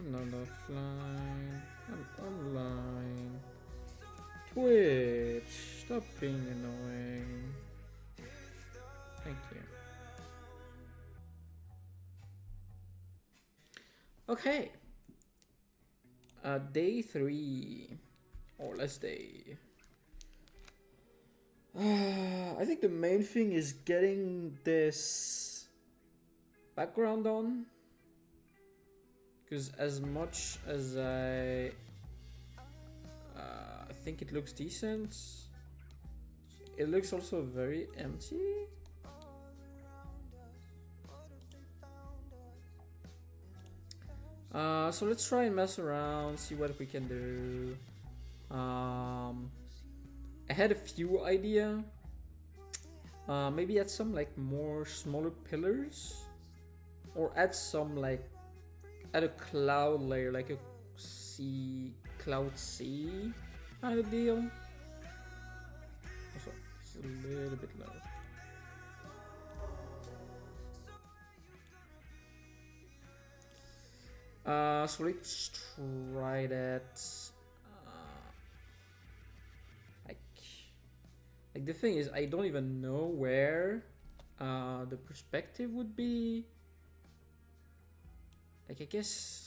I'm not offline. I'm online. Twitch, stop being annoying. Thank you. Okay. Day 3. Or last day. I think the main thing is getting this background on. Because as much as I think it looks decent, it looks also very empty. So let's try and mess around, see what we can do. I had a few ideas. Maybe add some like more smaller pillars, or add some like add a cloud layer, like a cloud sea kind of deal. Also, it's a little bit low. So let's try that. Like the thing is, I don't even know where the perspective would be. Like I guess.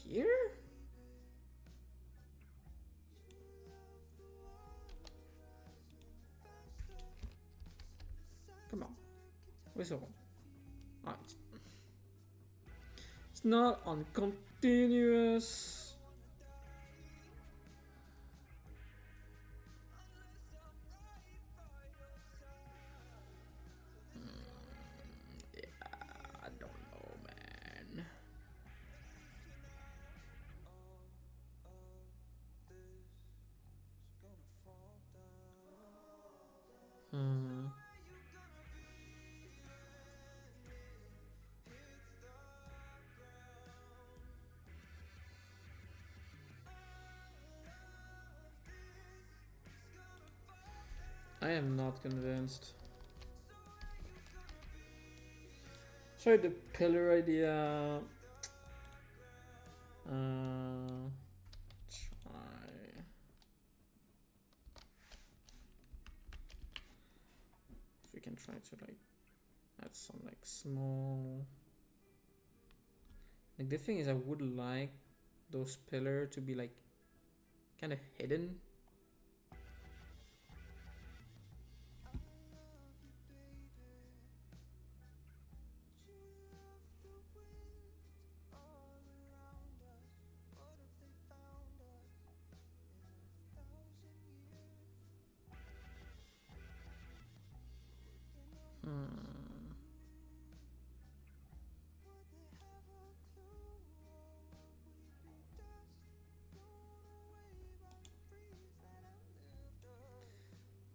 Here? Come on. Where's the one? Ah, it's not on continuous. Yeah, I don't know, man. I am not convinced. Sorry, the pillar idea. Try. We can try to like add some like small. Like the thing is, I would like those pillars to be like kind of hidden.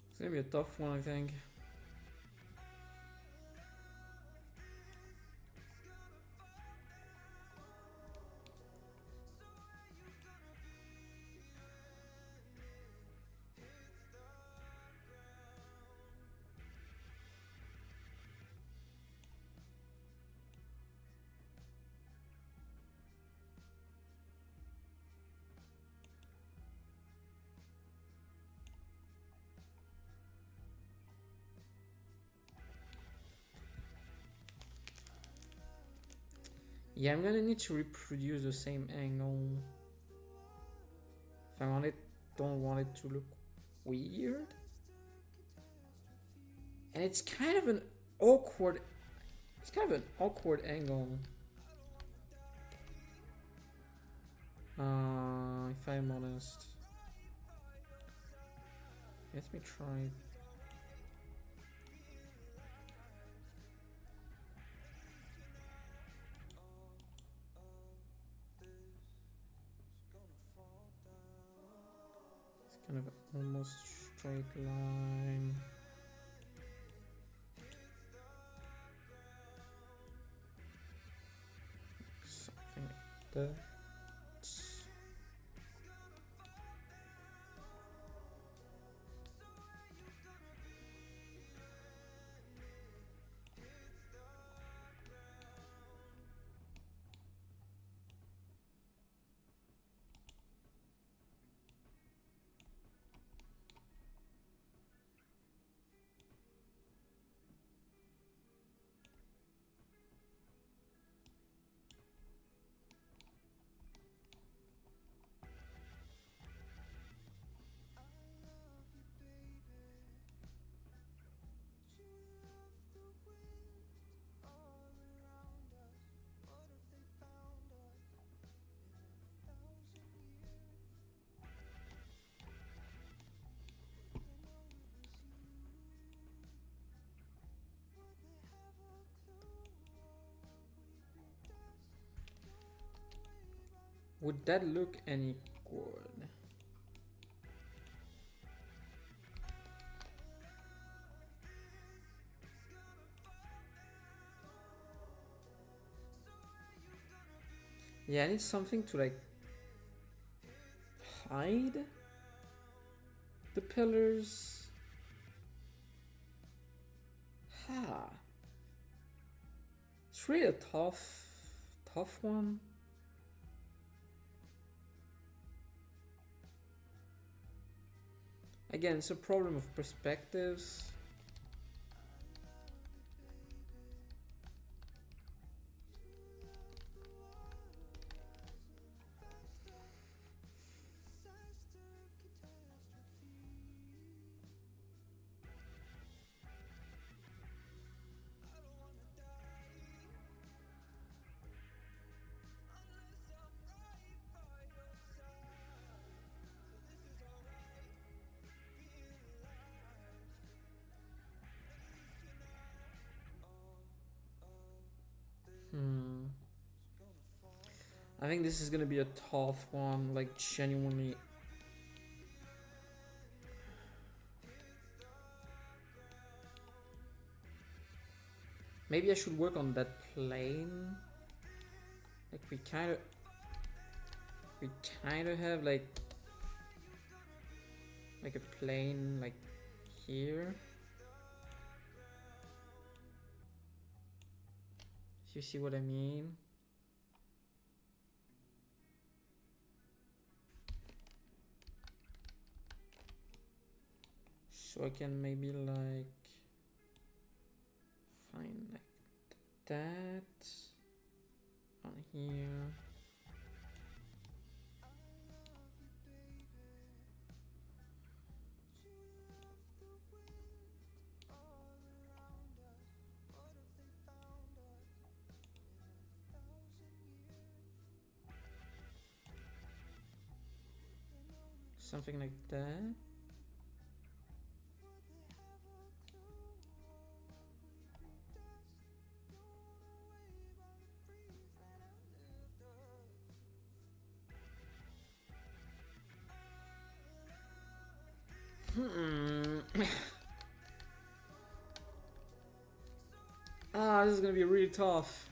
It's gonna be a tough one, I think. Yeah, I'm gonna need to reproduce the same angle. If I don't want it to look weird. And it's kind of an awkward angle. If I'm honest. Let me try. It's kind of almost straight line. Something like that. Would that look any good? Yeah, I need something to like hide the pillars. Ha. It's really a tough one. Again, it's a problem of perspectives. I think this is gonna be a tough one, like genuinely. Maybe I should work on that plane. Like we kind of have like a plane like here. You see what I mean? So I can maybe like find like that on here. Something like that. This is gonna be really tough.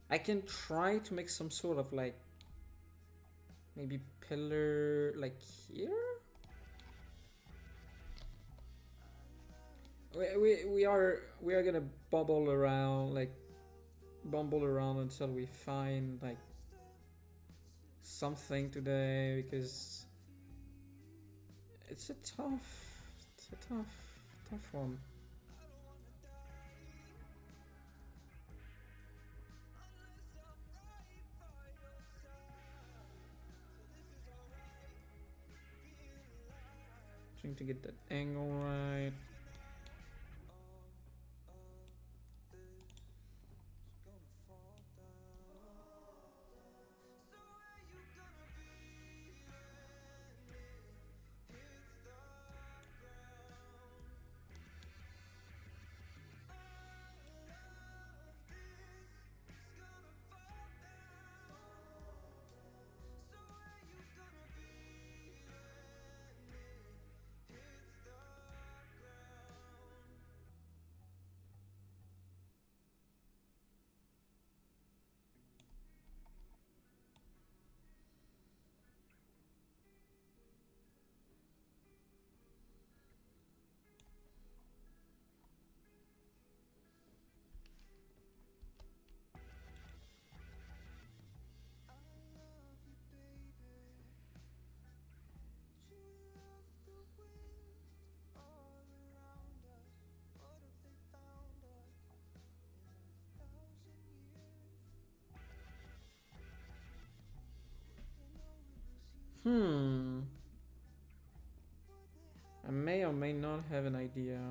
I can try to make some sort of like maybe pillar like here. We are gonna bumble around until we find like something today, because it's a tough one. Trying to get that angle right. I may or may not have an idea.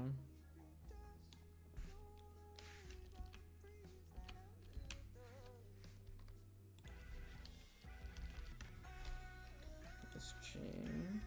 Screen.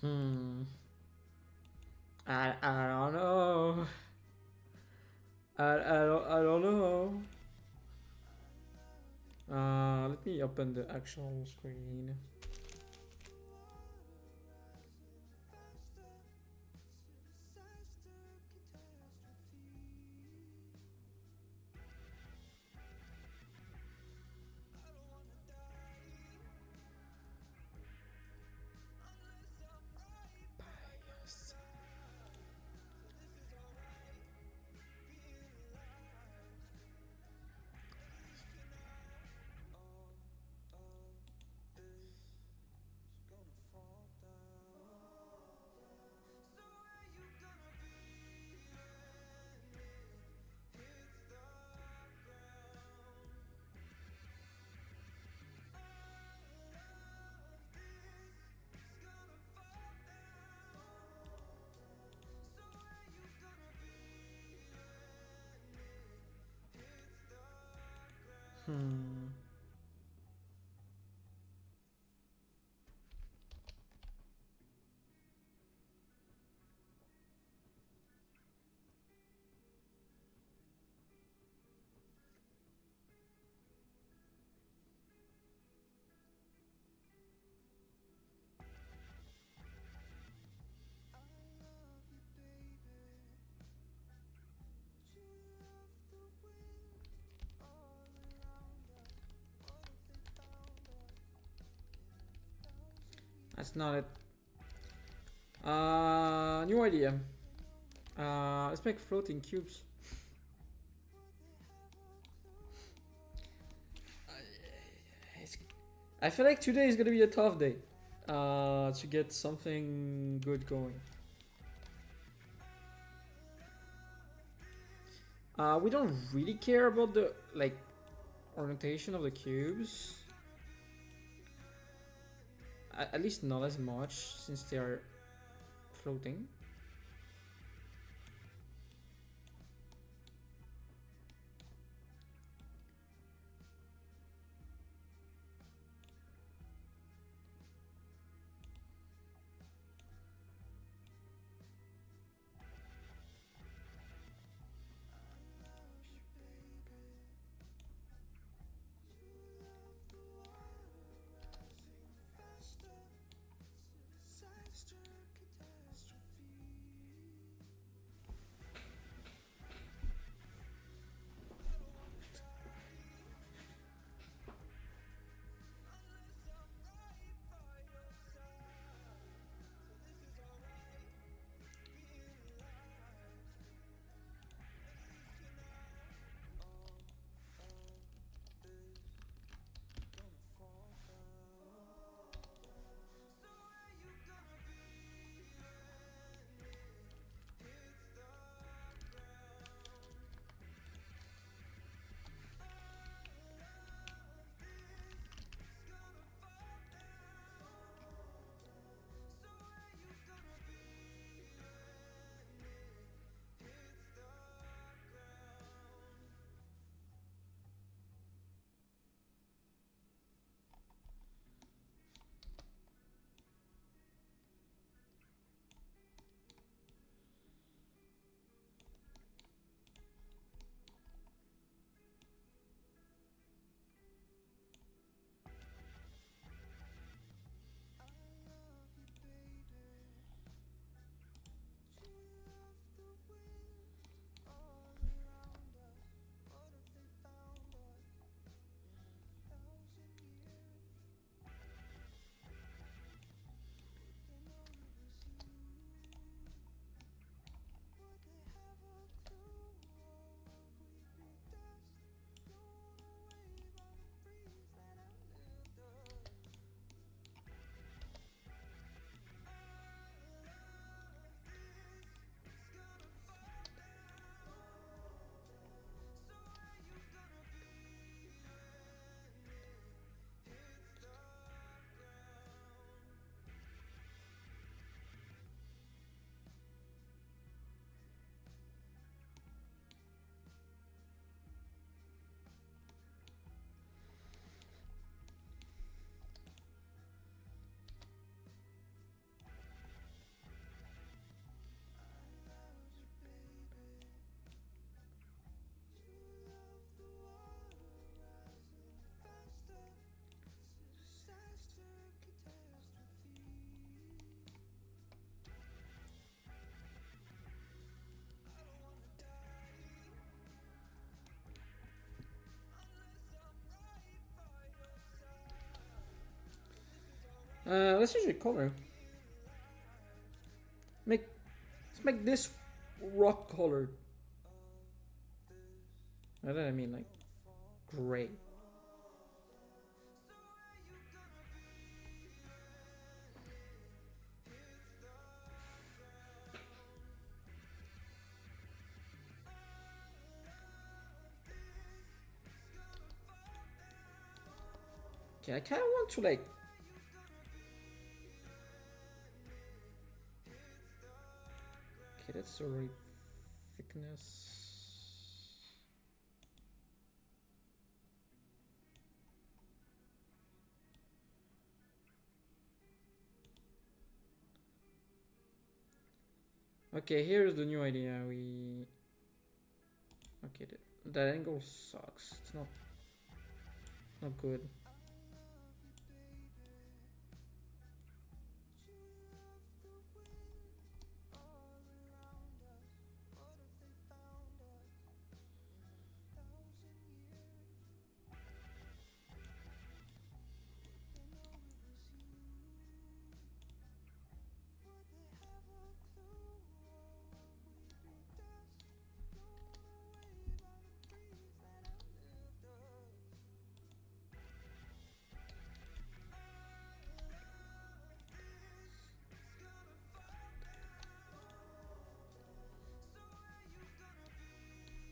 Hmm. I don't know. I don't know. Let me open the actual screen. Hmm. That's not it. New idea. Let's make floating cubes. I feel like today is gonna be a tough day. To get something good going. We don't really care about the like orientation of the cubes. At least not as much since they are floating. Let's change the color. Let's make this rock colored. By that I mean like gray. Okay, I kind of want to like. Okay, that's the right thickness. Okay, here's the new idea. Okay, that angle sucks. It's not good.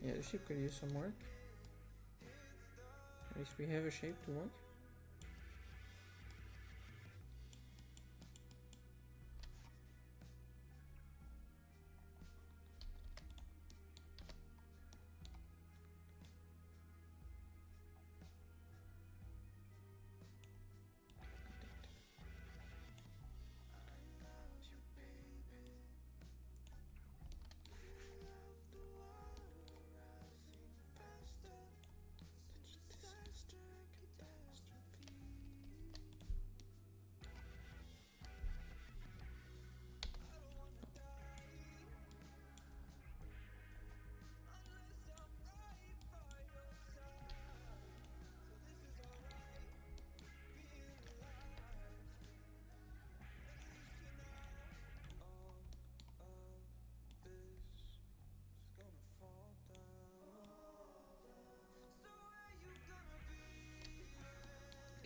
Yeah, the ship could use some work. At least we have a shape to work.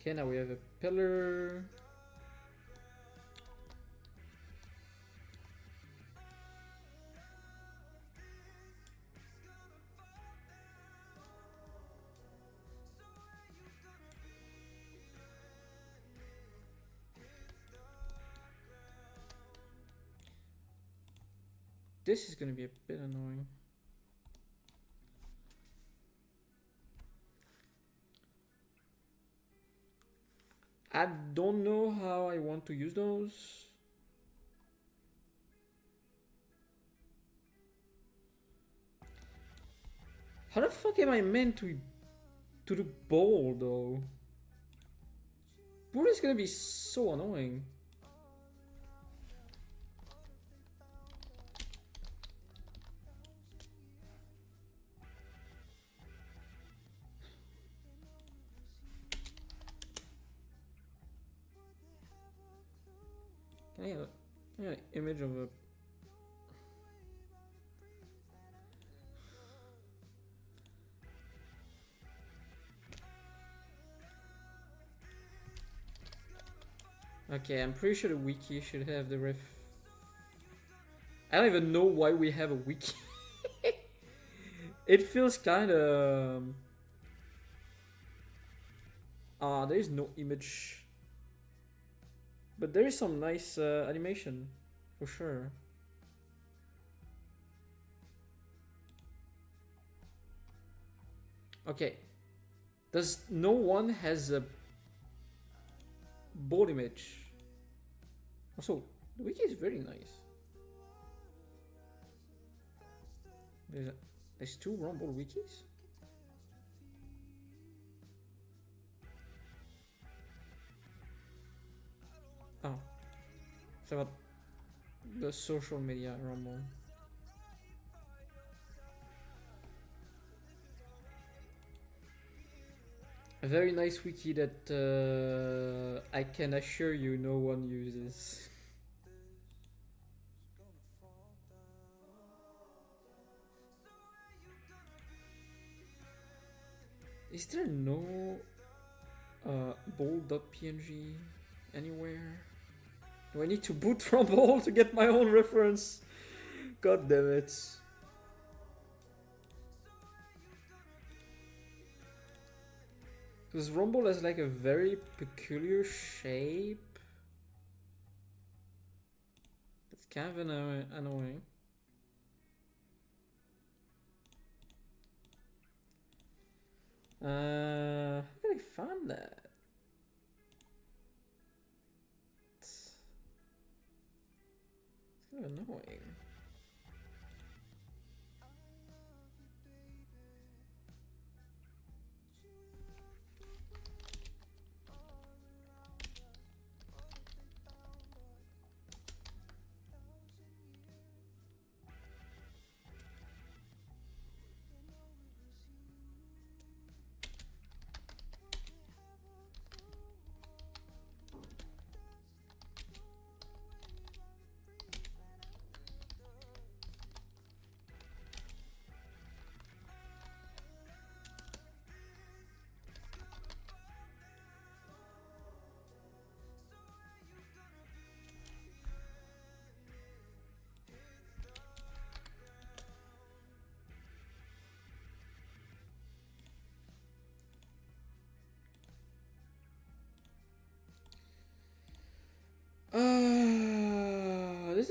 Okay, now we have a pillar. This is gonna be a bit annoying. I don't know how I want to use those. How the fuck am I meant to the ball though? Ball is gonna be so annoying. Can I get an image of a... Okay, I'm pretty sure the wiki should have the ref... I don't even know why we have a wiki. It feels kind of... there is no image. But there is some nice animation, for sure. Okay. Does no one has a board image? Also, the wiki is very nice. There's two Rumble wikis? Oh. It's about the social media Rumble. A very nice wiki that I can assure you no one uses. Is there no bold.png anywhere? Do I need to boot from Bold to get my own reference? God damn it. Because Rumble has like a very peculiar shape. It's kind of annoying. How can I find that? It's kind of annoying.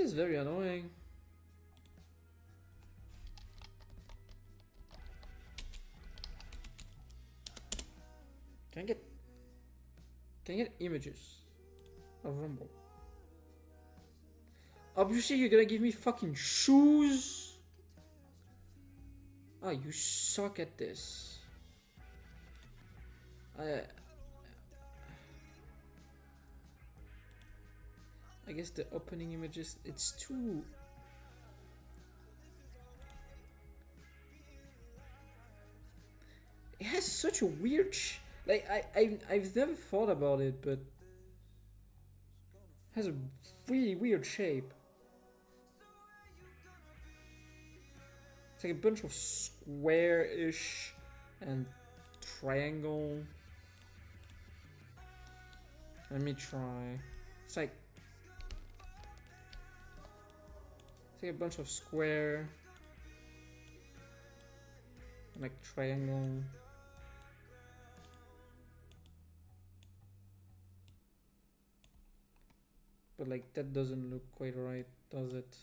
is very annoying. Can I get images of Rumble? Obviously you're gonna give me fucking shoes. Ah, you suck at this. I guess the opening images, it's too... It has such a weird like, I've never thought about it, but... It has a really weird shape. It's like a bunch of square-ish and triangle. Let me try. It's like a bunch of square, like triangle. But like that doesn't look quite right, does it?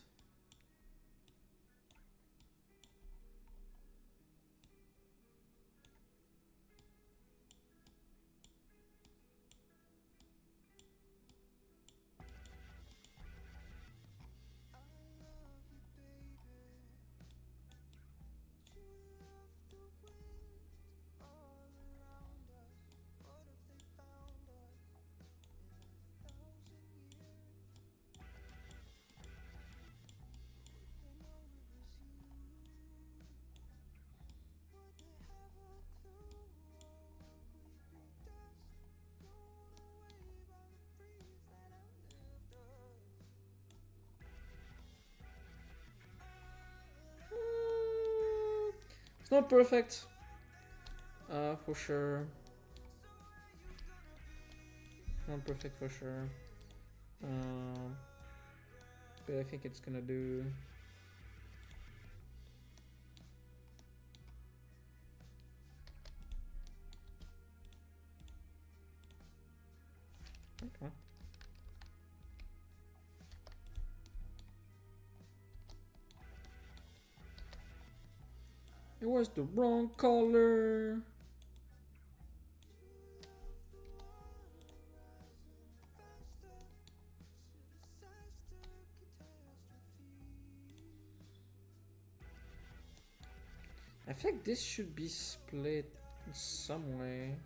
It's not perfect, for sure. Not perfect for sure. But I think it's gonna do. Okay. It was the wrong color. I feel like this should be split in some way.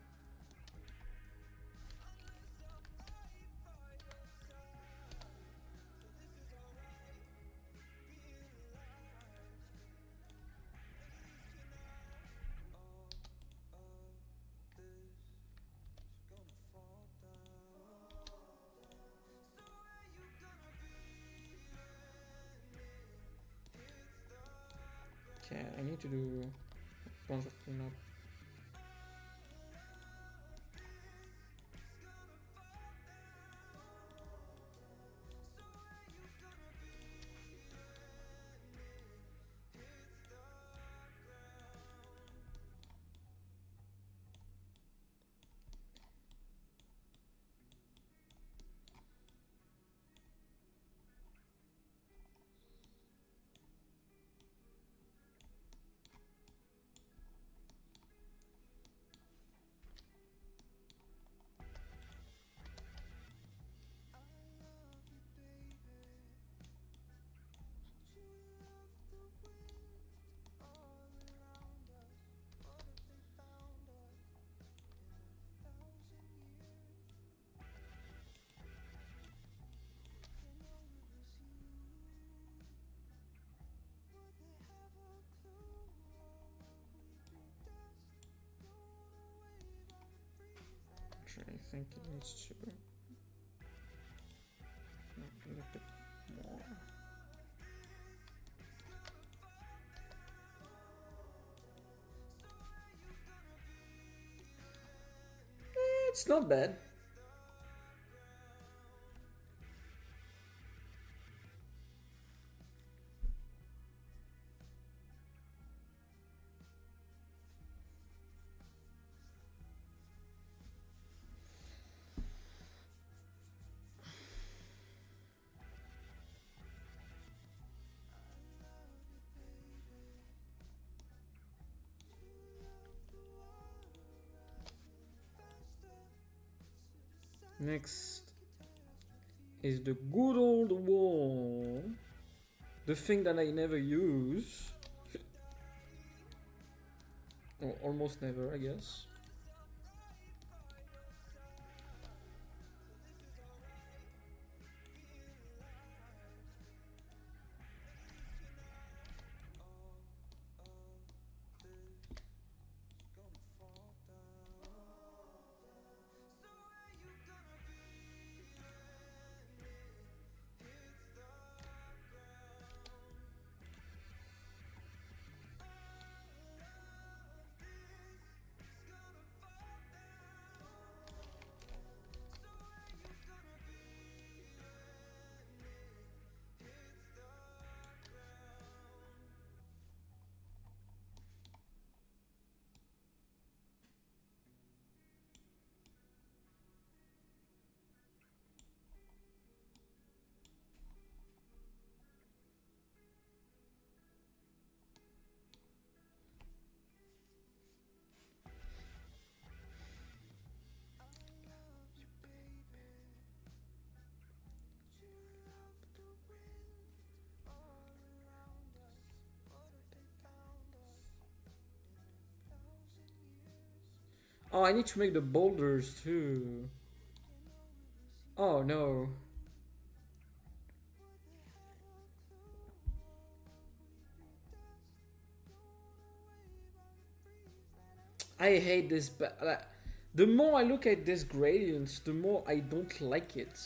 Okay, I need to do a bunch of cleanup. I think it needs to a little bit more. It's not bad. Next is the good old wall. The thing that I never use. Or almost never, I guess. Oh, I need to make the boulders too. Oh no. I hate this. The more I look at this gradients, the more I don't like it.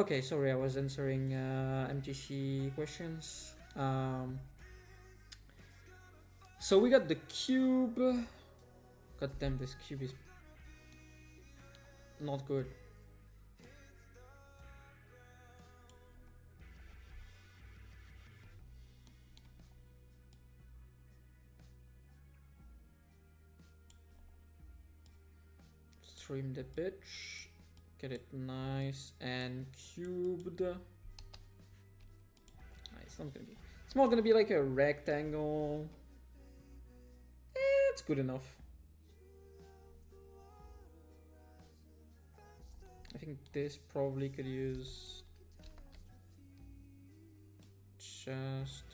Okay, sorry, I was answering MTC questions. So we got the cube. God damn, this cube is not good. Stream the bitch. Get it nice and cubed. It's not gonna be. It's more gonna be like a rectangle. It's good enough. I think this probably could use just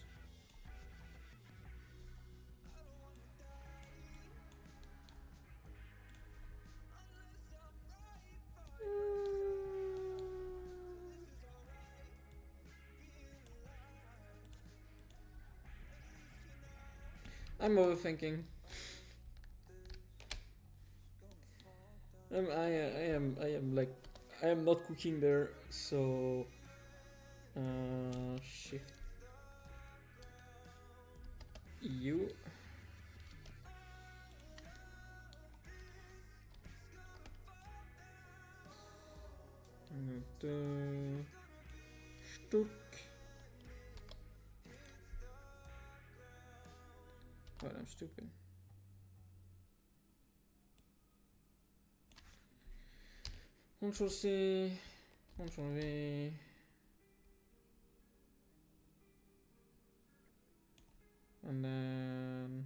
I'm overthinking. I am not cooking there, so shift U. Stuck. But I'm stupid. Control C, Control V. And then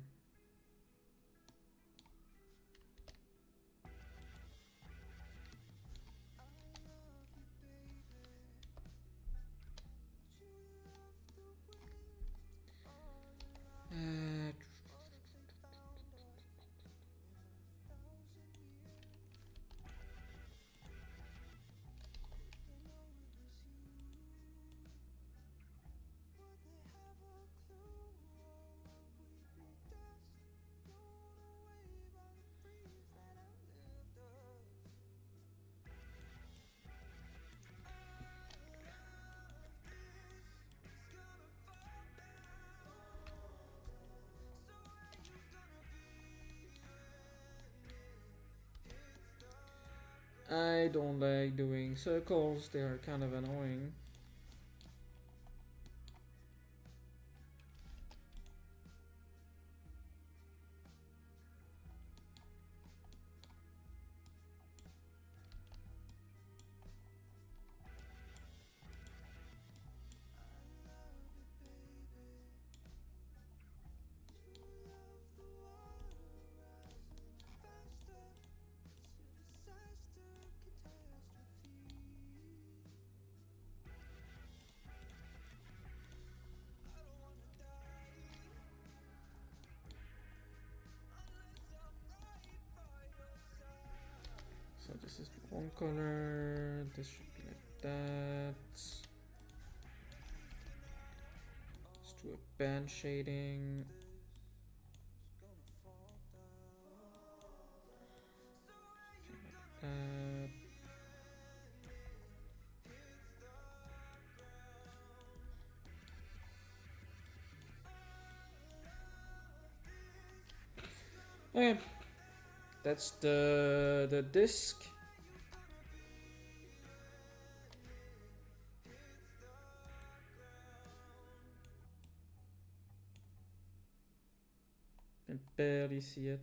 I don't like doing circles, they are kind of annoying. So this is one color, this should be like that. Let's do a band shading. Okay, that's the disc. Can barely see it.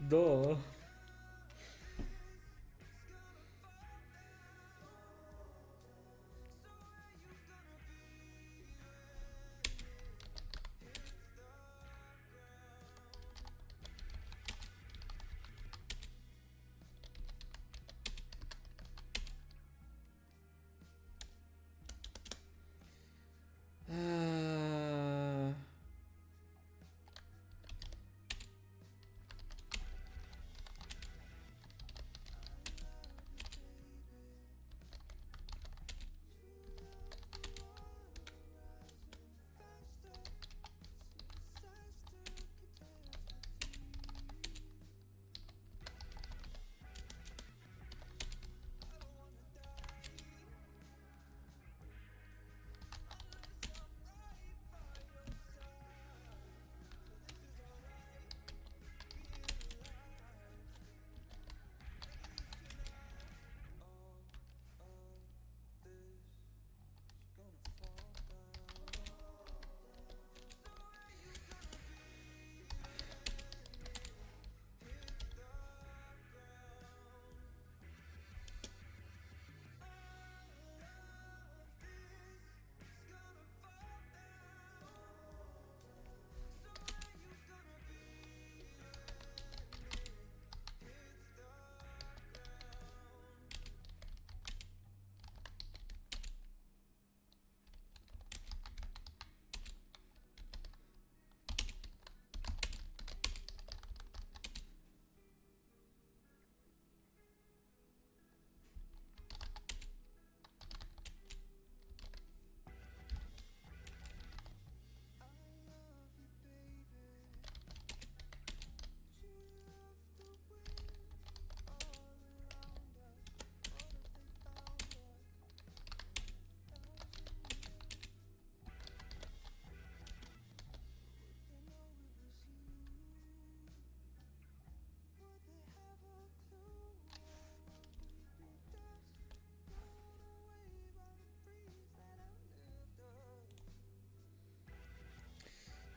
Duh.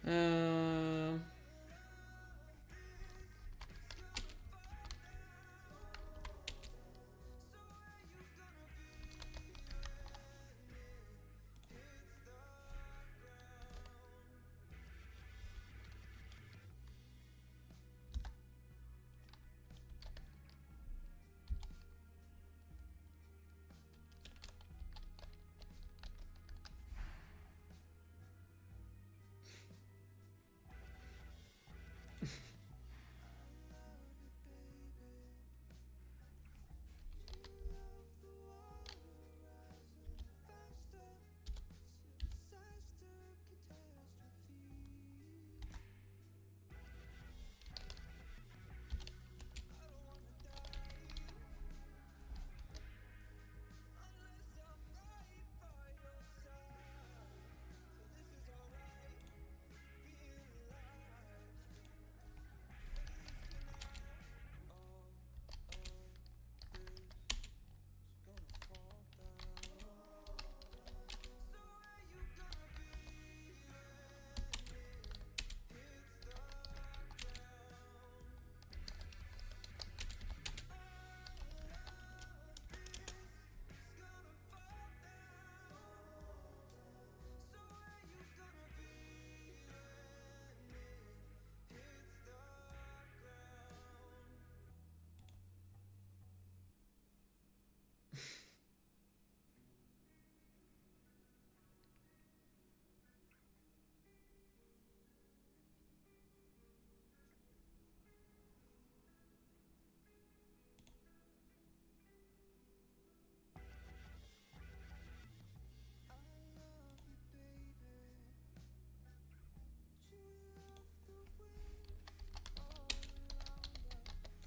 Um.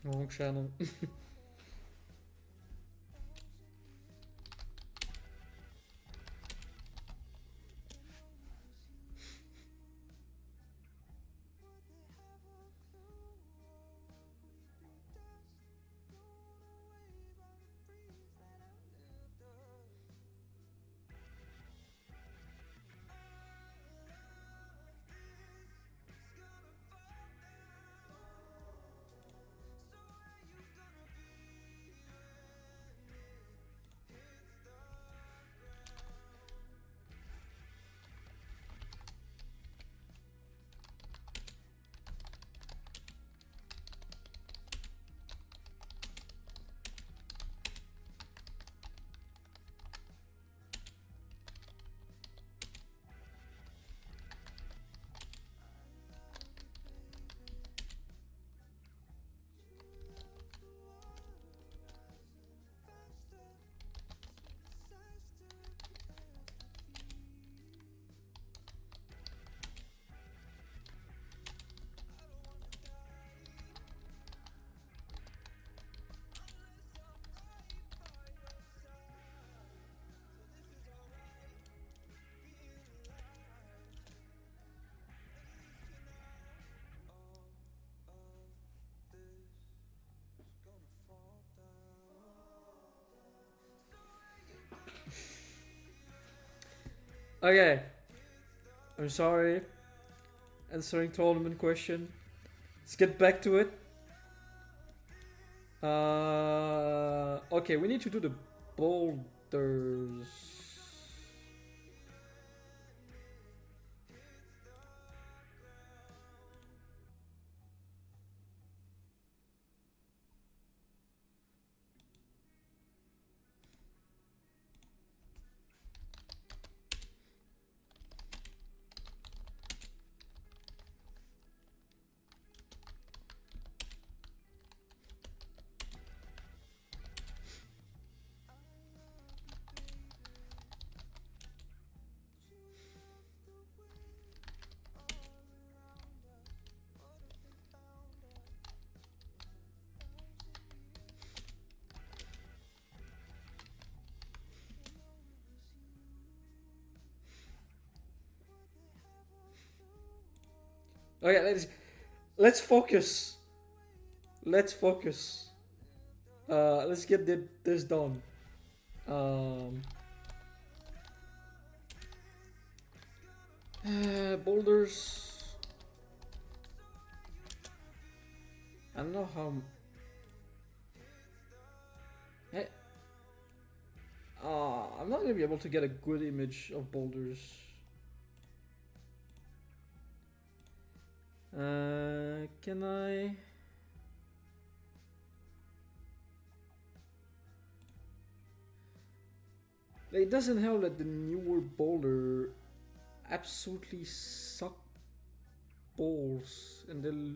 Wrong channel. Okay, I'm sorry. Answering tournament question. Let's get back to it. Okay, we need to do the boulders. Okay, let's focus. Let's focus. Let's get this done. Um, boulders. I don't know how. I, I'm not gonna be able to get a good image of boulders. Can I? It doesn't help that the newer boulder absolutely suck balls and the.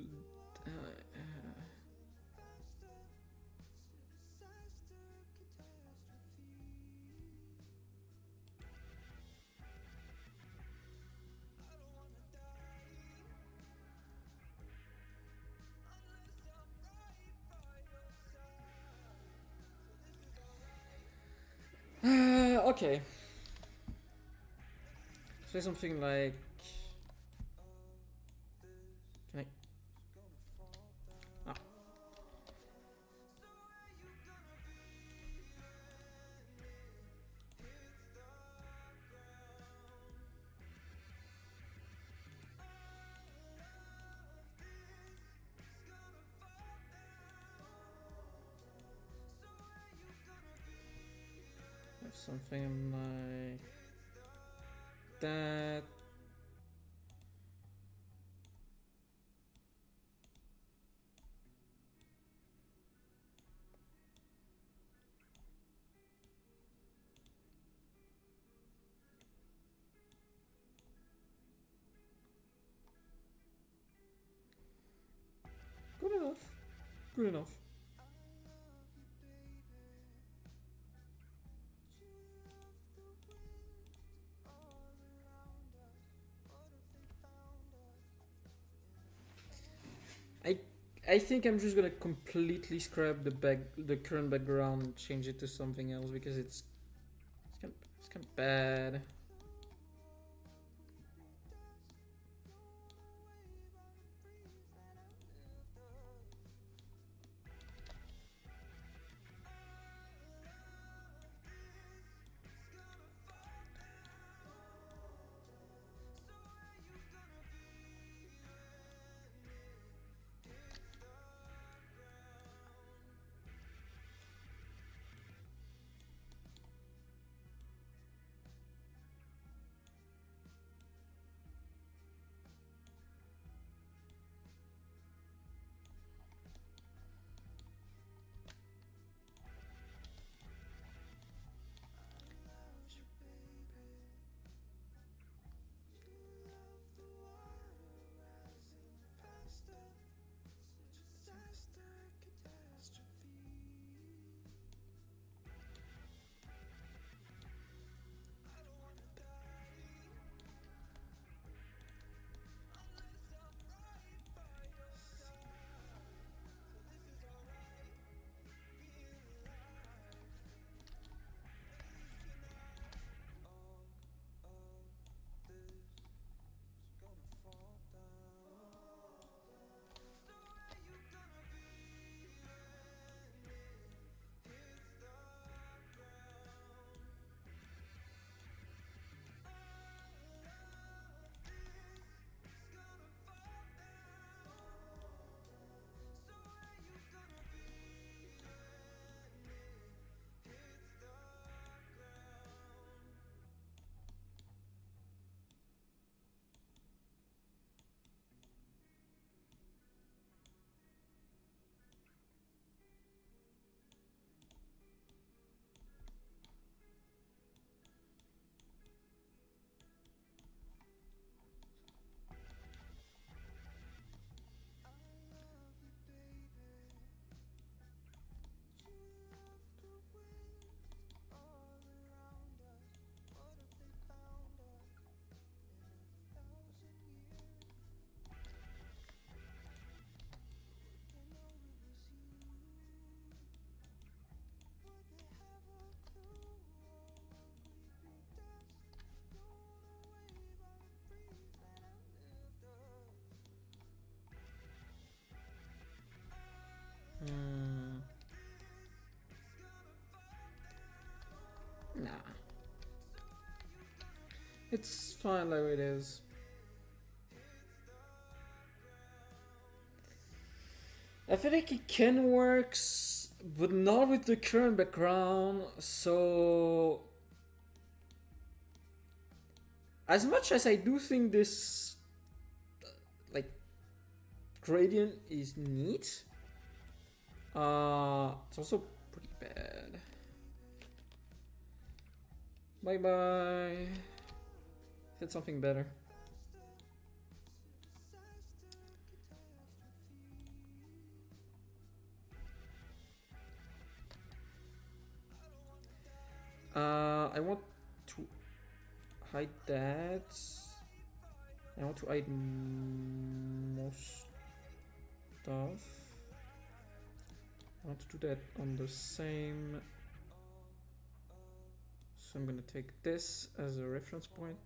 Okay. Say something like. Can I? Ah. Something like that. Good enough. Good enough. I I think I'm just gonna completely scrap the current background and change it to something else because it's kind of bad. Hmm. Nah. It's fine like it is. I feel like it can work, but not with the current background. So, as much as I do think this like gradient is neat, it's also pretty bad. Bye bye. Hit something better. I want to hide that. I want to hide more stuff. I want to do that on the same. So I'm gonna take this as a reference point.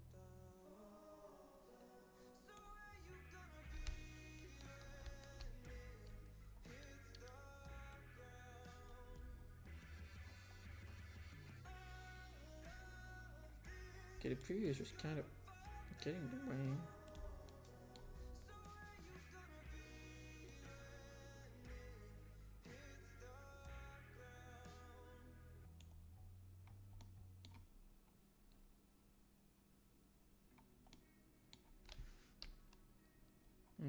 Okay, the preview is just kind of getting in the way.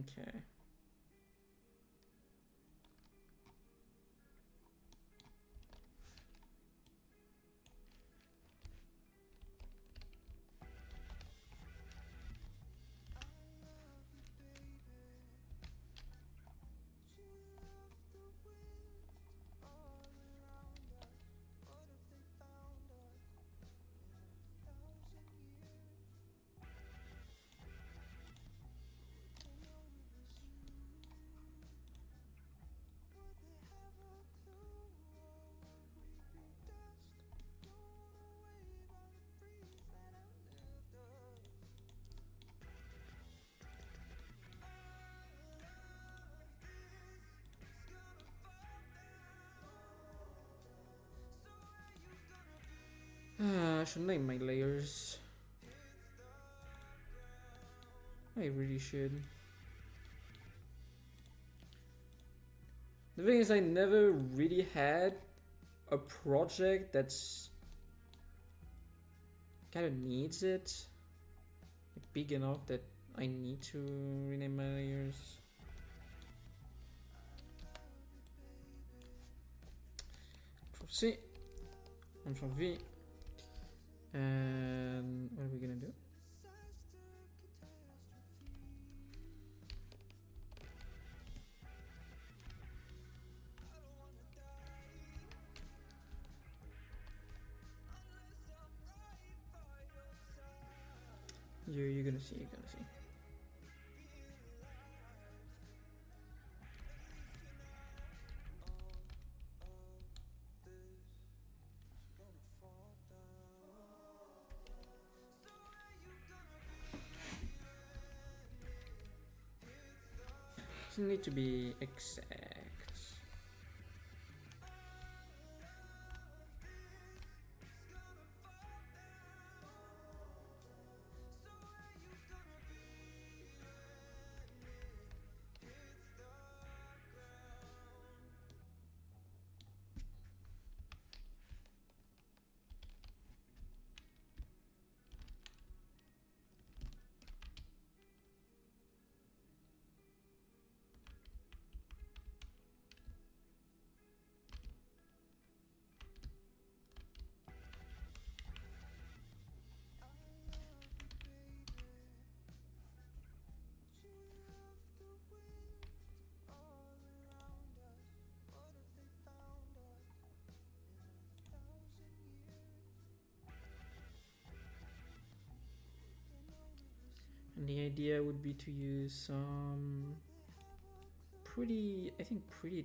Okay. I should name my layers. I really should. The thing is, I never really had a project that's kind of needs it, like big enough that I need to rename my layers. Control C, Control V, and what are we gonna do? You're gonna see, you're gonna see. Doesn't need to be exact. And the idea would be to use some pretty, I think pretty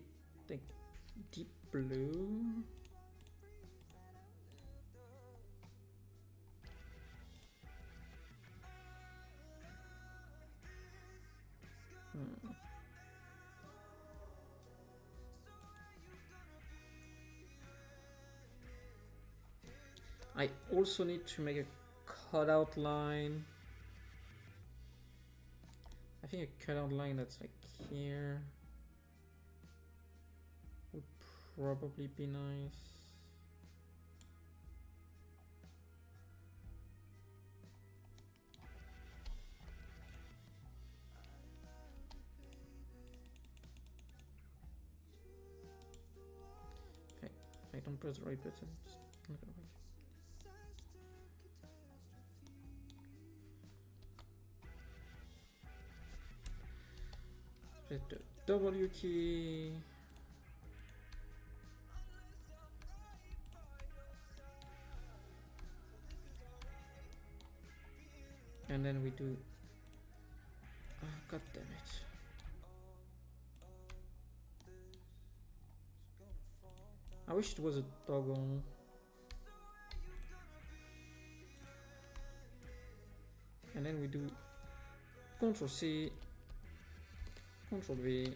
like deep blue. I also need to make a cutout line. I think a cutout line that's like here. probably be nice. Okay, I don't press the right button. Just not gonna wait. Hit the W key. And then we do. Oh, god damn it. I wish it was a toggle. And then we do Ctrl C, Ctrl V.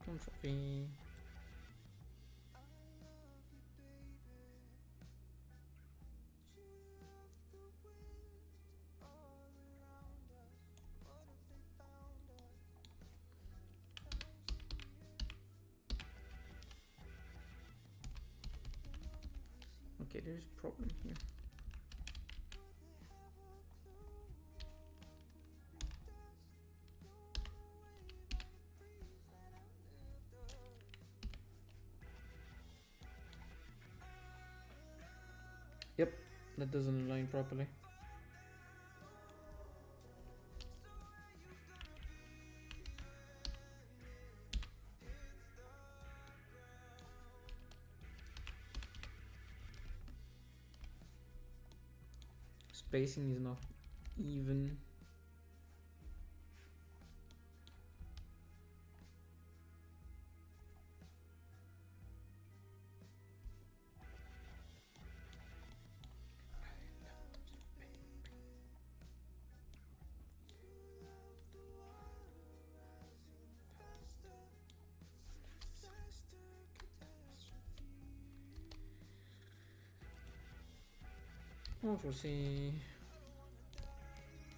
Then Ctrl V. Okay, there's a problem here. Yep, that doesn't align properly. Spacing is not even. Ctrl C,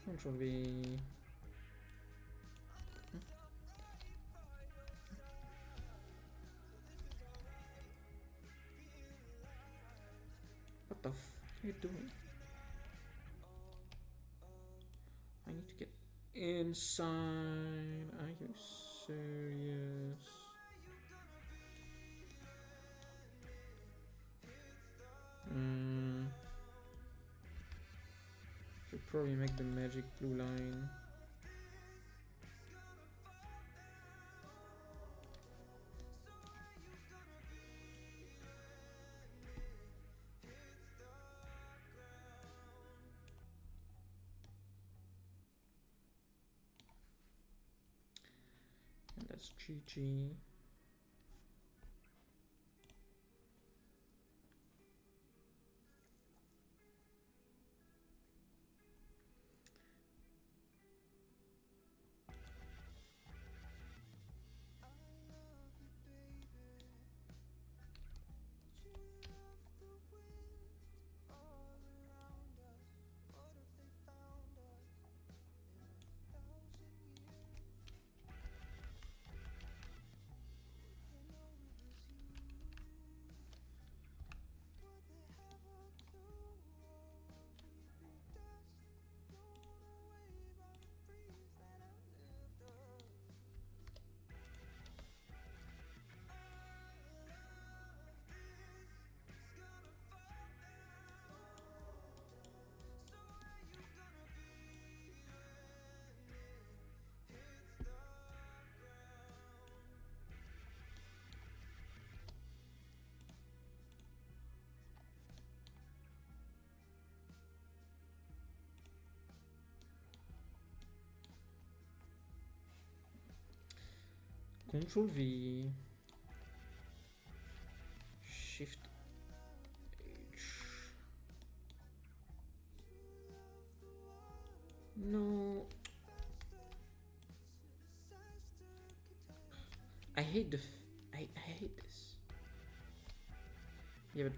Ctrl V. What the f are you doing? I need to get inside. Are you serious? Should probably make the magic blue line. And that's GG. Control V. Shift H. No. I hate the. I hate this. Yeah, but.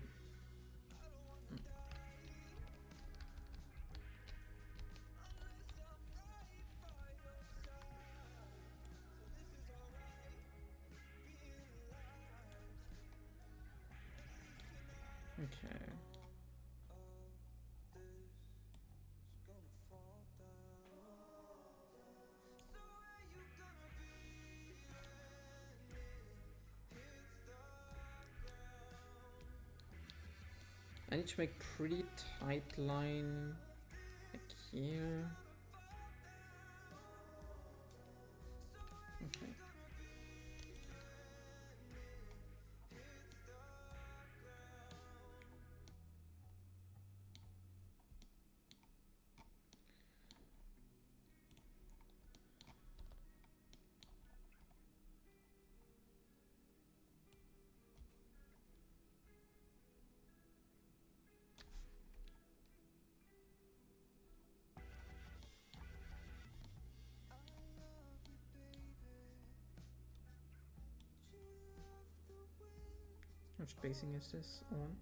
Okay. I need to make pretty tight line like here. Okay. How much spacing is this on?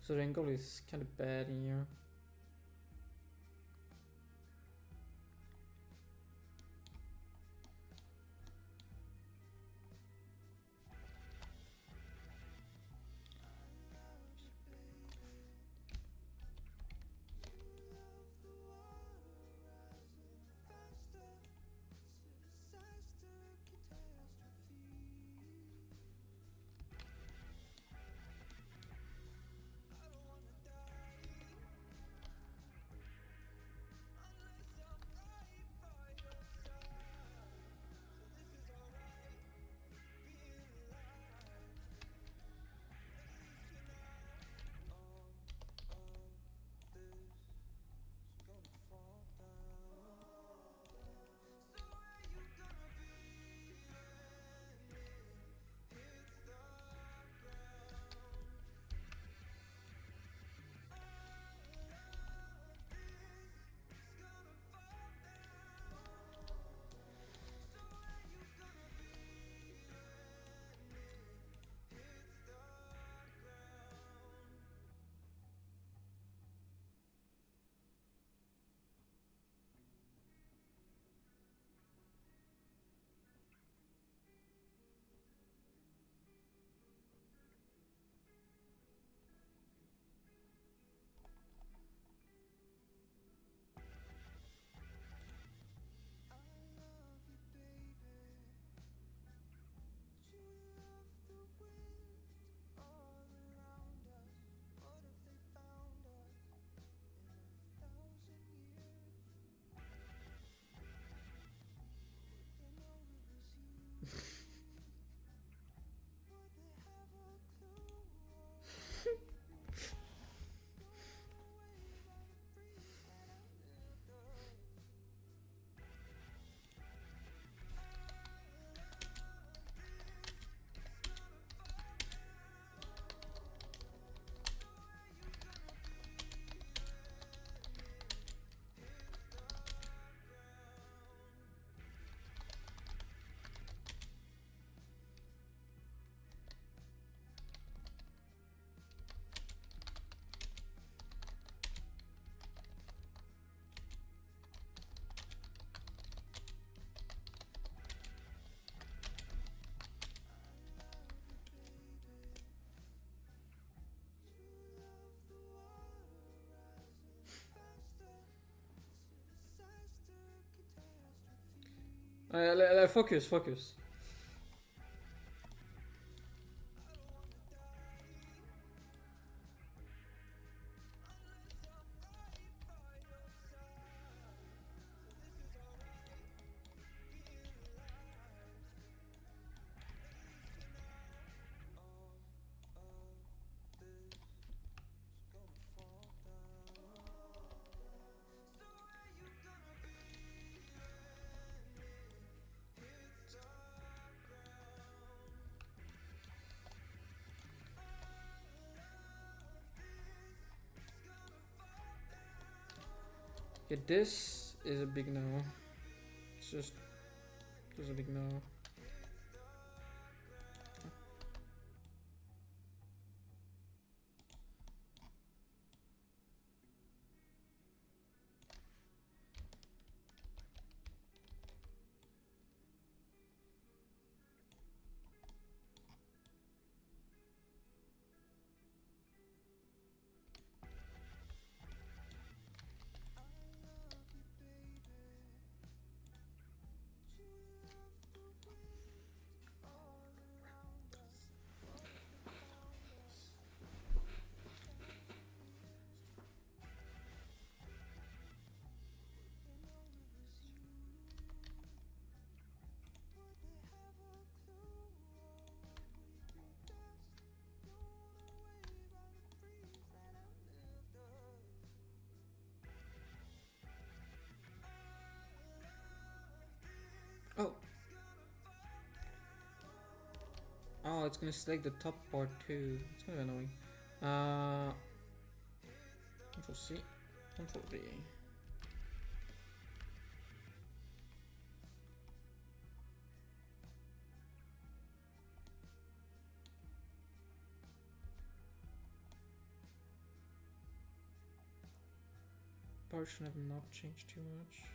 So the angle is kind of bad here. Focus, focus. Okay, this is a big no. It's just a big no. Oh. Oh, it's gonna select the top part too. It's kind of annoying. Control C, Control V. Part should have not changed too much.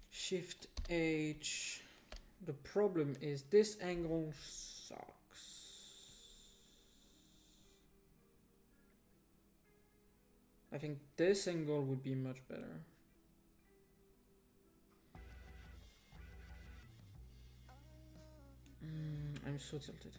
Shift H. The problem is this angle sucks. I think this angle would be much better. I'm so tilted.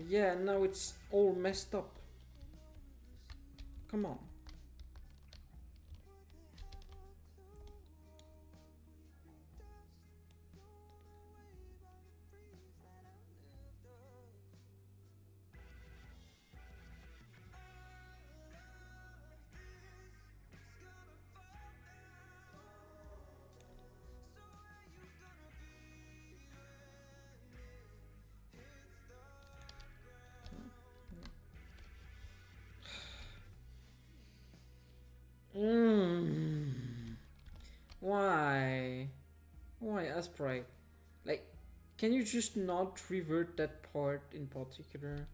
Yeah, now it's all messed up. Come on. Why? Why Asprite? Like, can you just not revert that part in particular?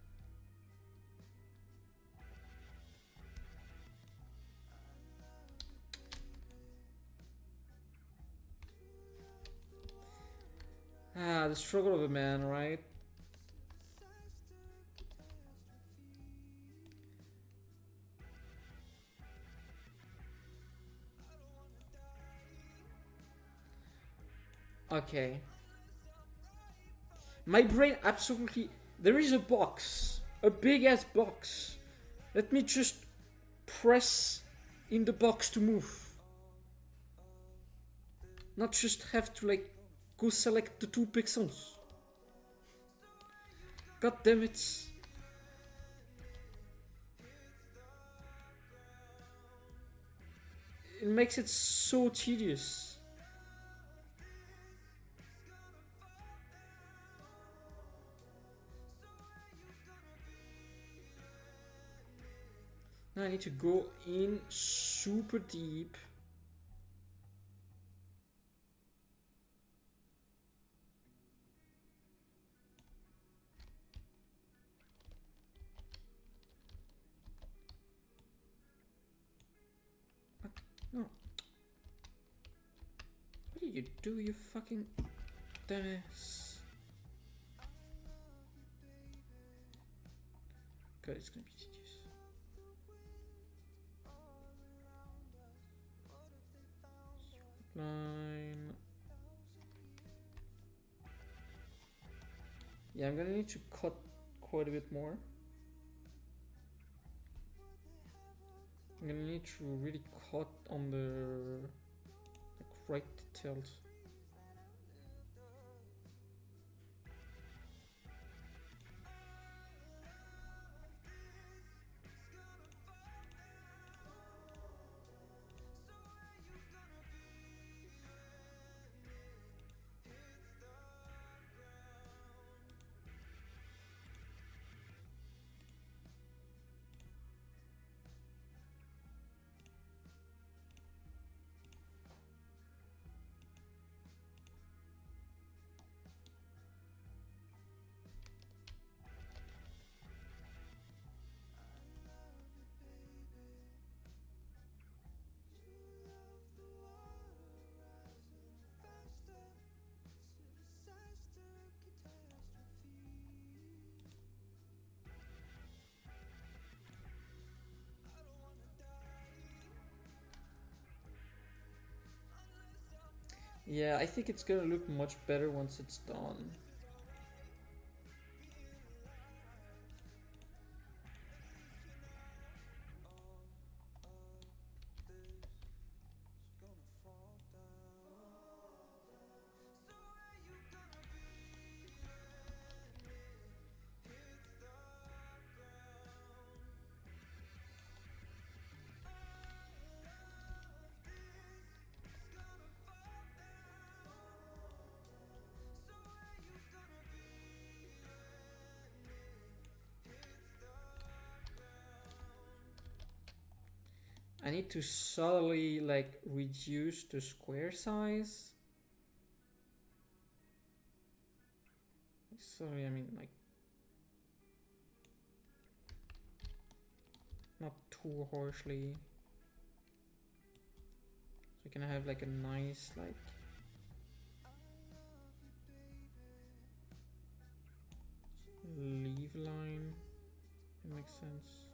Ah, the struggle of a man, right? Okay. My brain absolutely... There is a box. A big ass box. Let me just press in the box to move. Not just have to like go select the 2 pixels. God damn it. It makes it so tedious. Now I need to go in super deep. What? No. What did you do, you fucking dumbass? God, it's gonna be tedious. Line. Yeah, I'm gonna need to cut quite a bit more. I'm gonna need to really cut on the like right details. Yeah, I think it's gonna look much better once it's done. I need to subtly like reduce the square size. Sorry, I mean like not too harshly. So you can have like a nice like leaf line. It makes sense.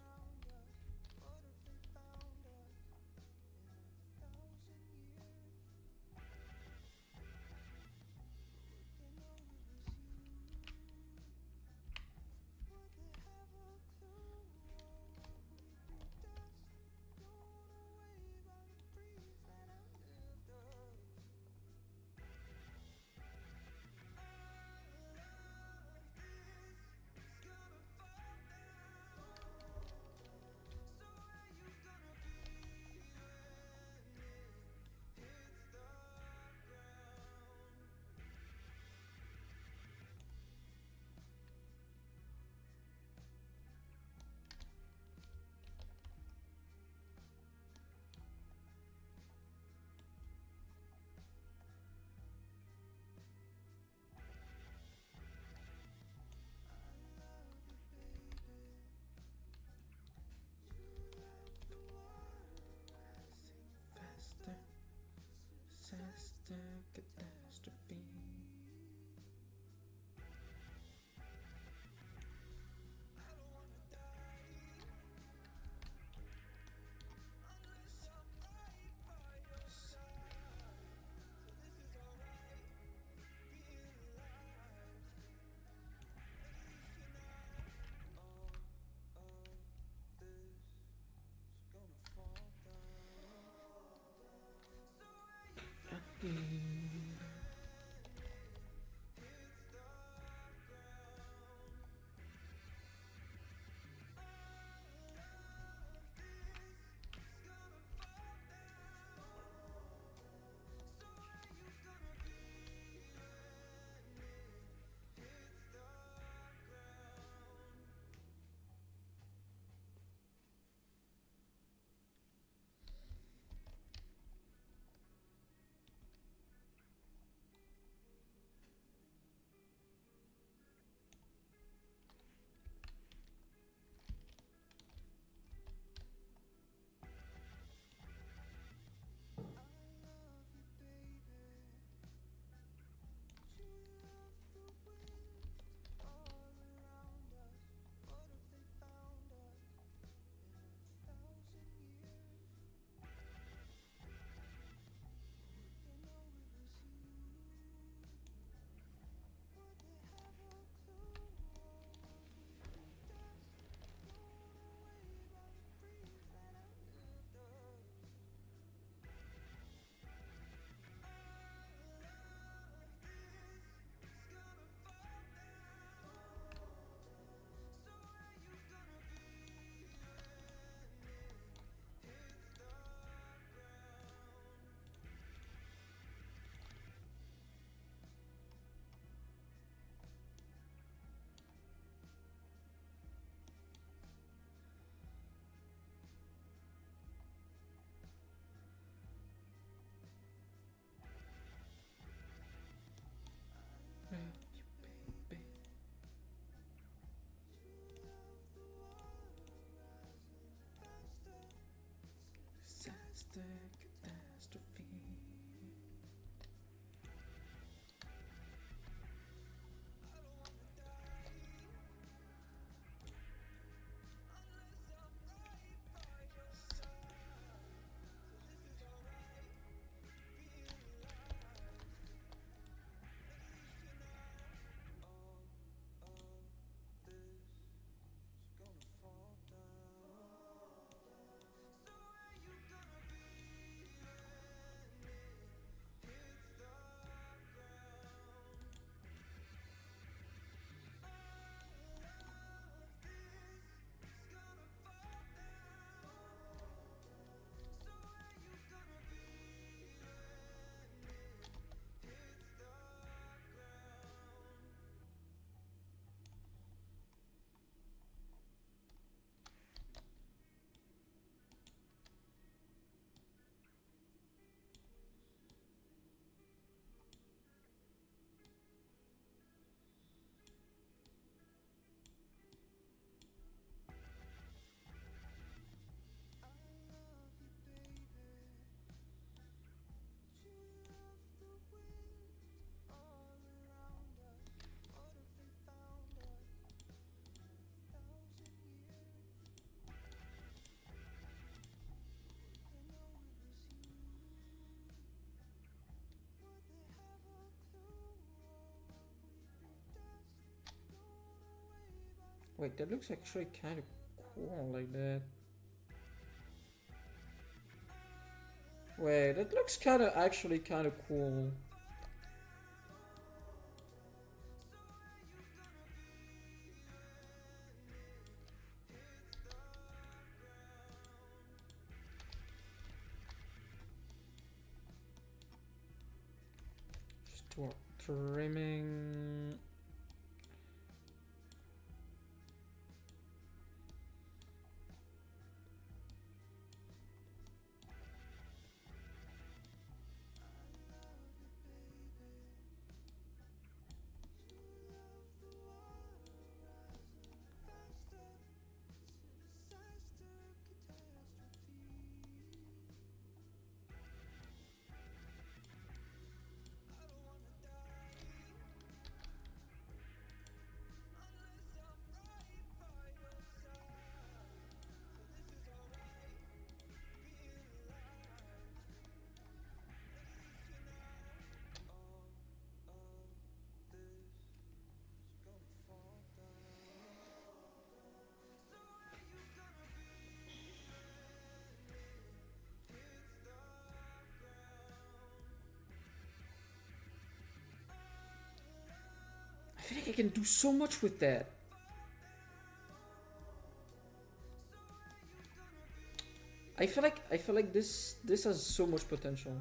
Faster, catastrophe. catastrophe. Wait, that looks actually kind of cool like that. Wait, that looks actually kind of cool. Just trimming. I feel like I can do so much with that. I feel like this has so much potential.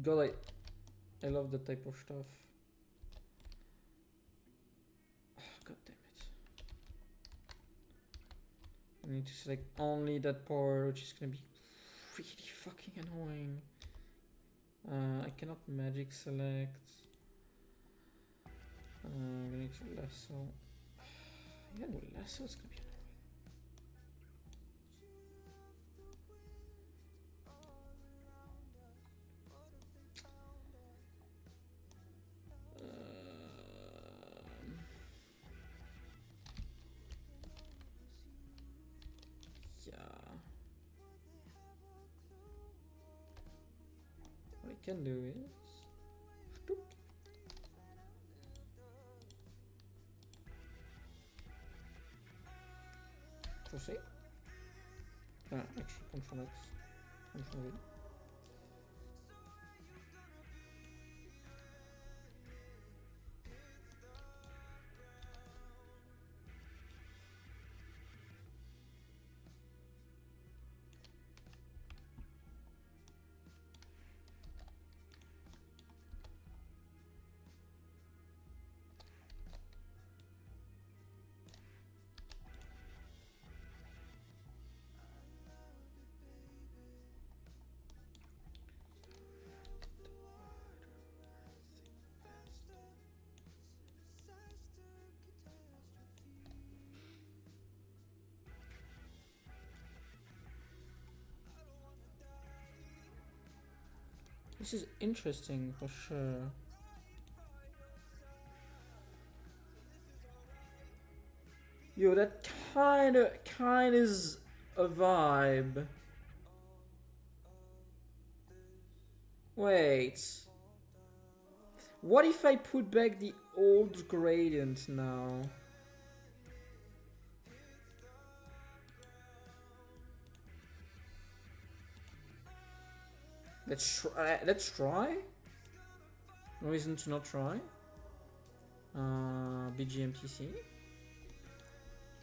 God, I love that type of stuff. Oh, God damn it. I need to select only that part, which is gonna be really fucking annoying. I cannot magic select. I'm gonna need to lasso. Yeah, no lasso is gonna be yeah. What I can do is proceed. Actually, control X. Control V. This is interesting for sure. Yo, that kind is a vibe. Wait. What if I put back the old gradient now? Let's try. Let's try. No reason to not try. BGMTC,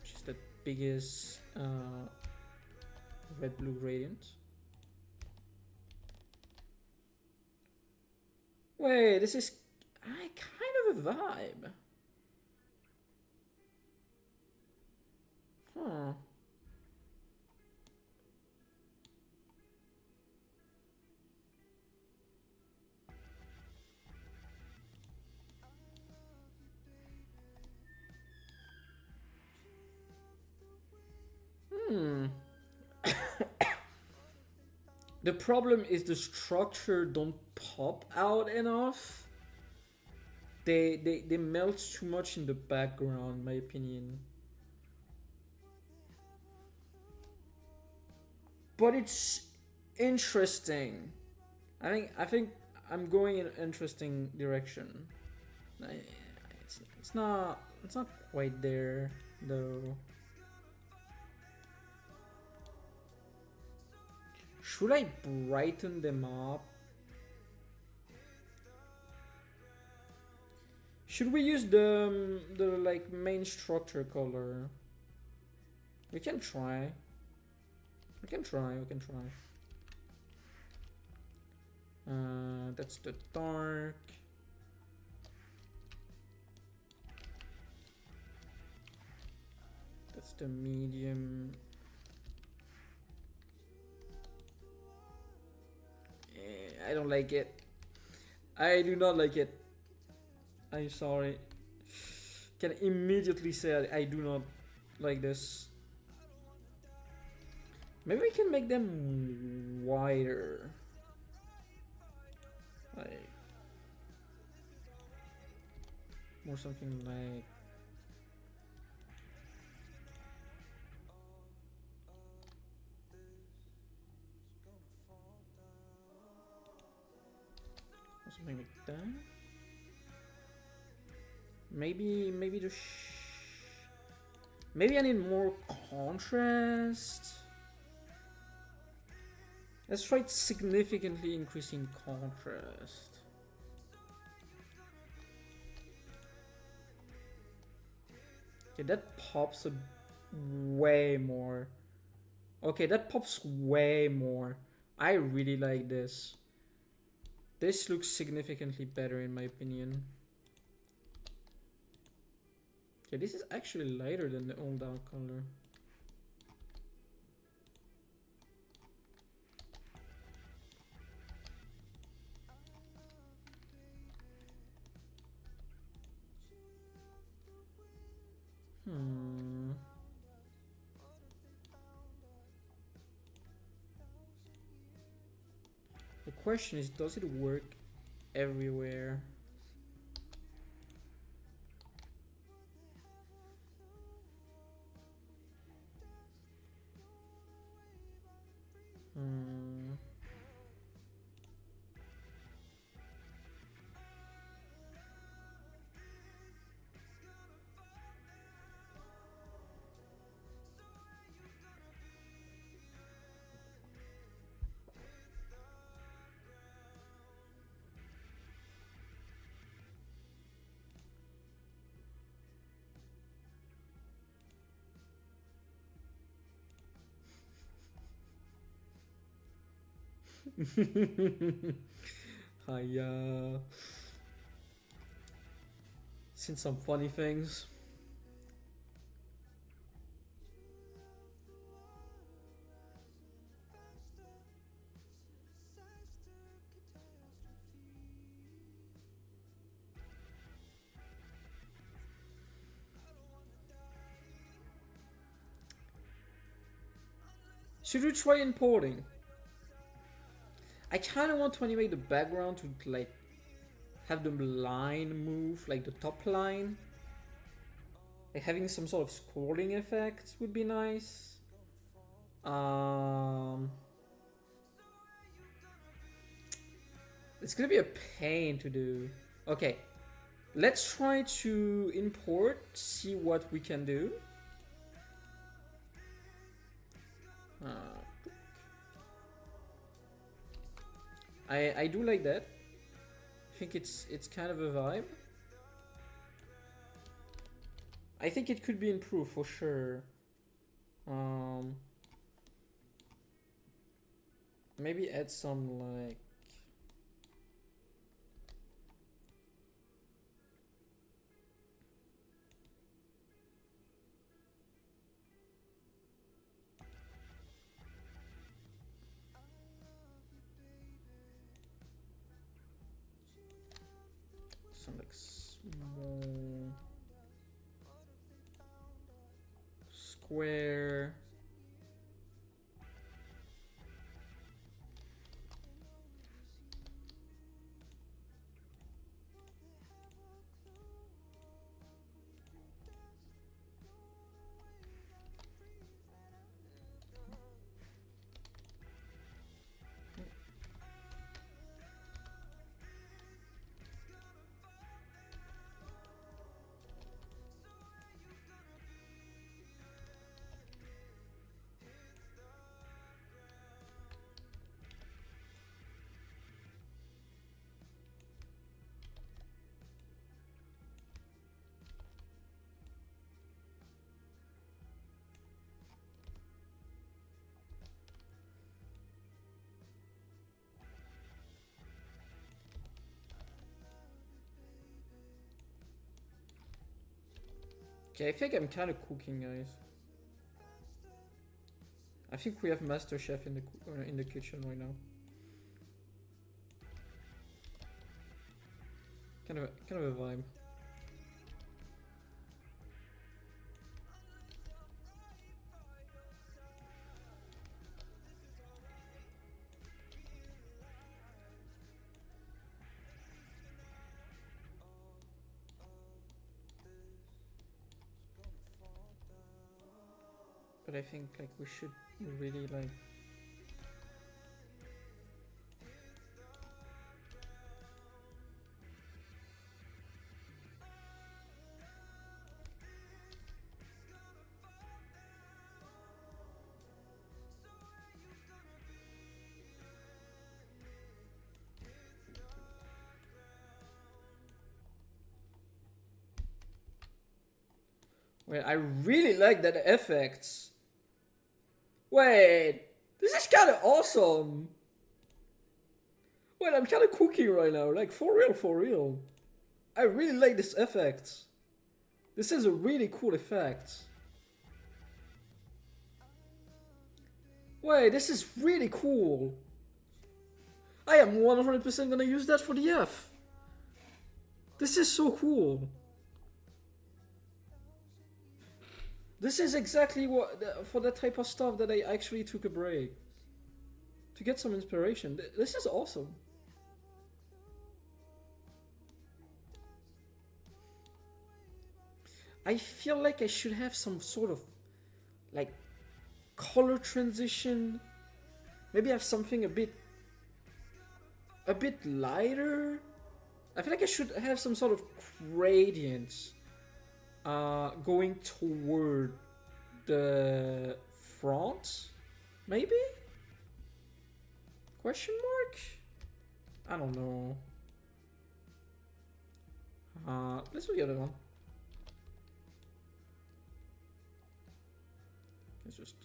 which is the biggest red-blue gradient. Wait, this is kind of a vibe. Huh. The problem is the structure don't pop out enough. They melt too much in the background, in my opinion. But it's interesting. I think I'm going in an interesting direction. It's not quite there though. Should I brighten them up? Should we use the like main structure color? We can try. We can try. That's the dark. That's the medium. I don't like it. I do not like it. I'm sorry. Can immediately say I do not like this. Maybe we can make them wider. Like or something like something like that. Maybe the maybe I need more contrast. Let's try significantly increasing contrast. Okay, that pops way more. Okay, that pops way more. I really like this. This looks significantly better in my opinion. Okay, this is actually lighter than the old dark color. The question is, does it work everywhere? I seen some funny things. Should we try importing? I kind of want to animate the background to like have the line move, like the top line. Like having some sort of scrolling effect would be nice. It's gonna be a pain to do. Okay, let's try to import, see what we can do. I do like that. I think it's kind of a vibe. I think it could be improved for sure. Maybe add some like small square. Okay, I think I'm kind of cooking, guys. I think we have Master Chef in the kitchen right now. Kind of a vibe. But I think like we should really like wait, I really like that effects. Wait, this is kind of awesome. Wait, I'm kind of cooking right now, like for real, for real. I really like this effect. This is a really cool effect. Wait, this is really cool. I am 100% gonna use that for the F. This is so cool. This is exactly what for that type of stuff that I actually took a break to get some inspiration. This is awesome. I feel like I should have some sort of like color transition. Maybe have something a bit lighter. I feel like I should have some sort of gradients going toward the front, maybe? Question mark? I don't know. Let's do the other one. Let's just...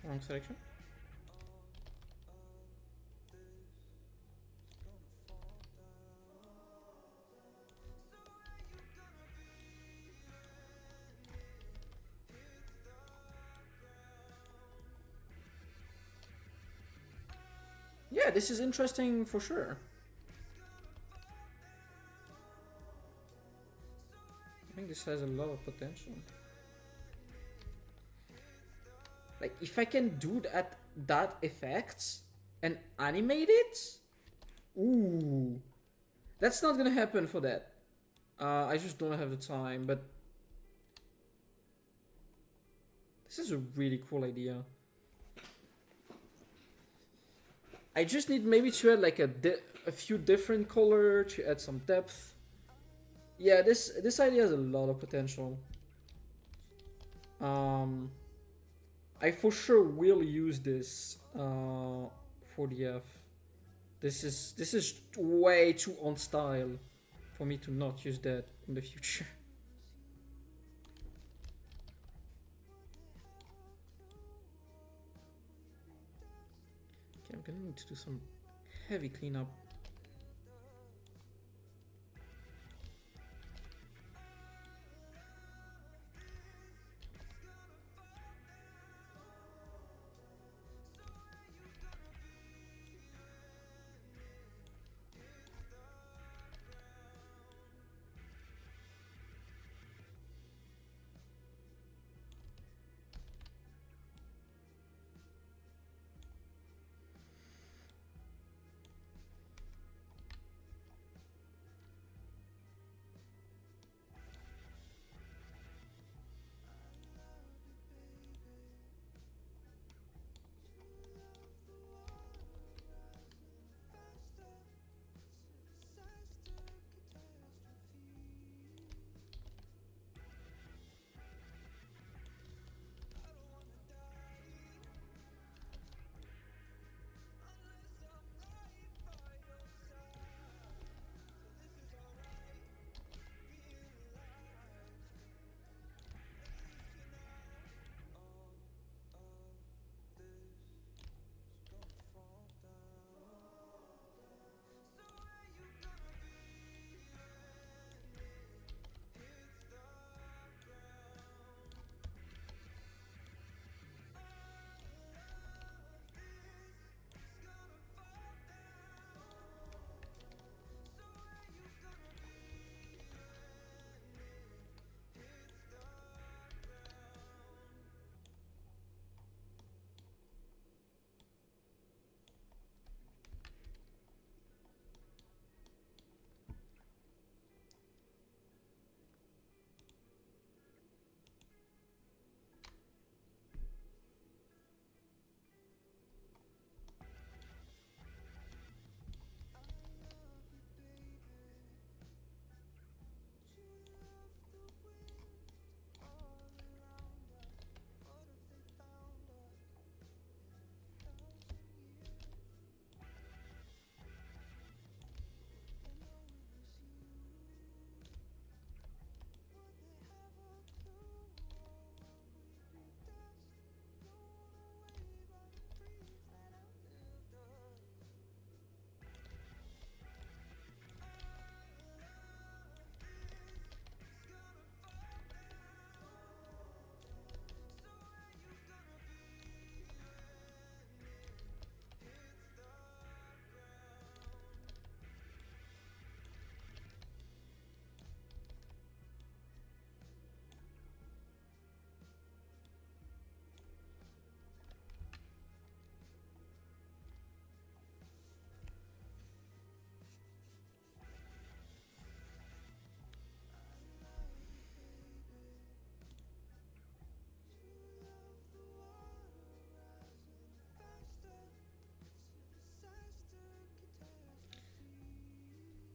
Wrong selection. Yeah, this is interesting for sure. I think this has a lot of potential. Like, if I can do that effect and animate it, ooh, that's not gonna happen for that. I just don't have the time, but this is a really cool idea. I just need maybe to add like a few different color to add some depth. Yeah, this idea has a lot of potential. I for sure will use this for the F. This is way too on style for me to not use that in the future. Okay, I'm gonna need to do some heavy cleanup.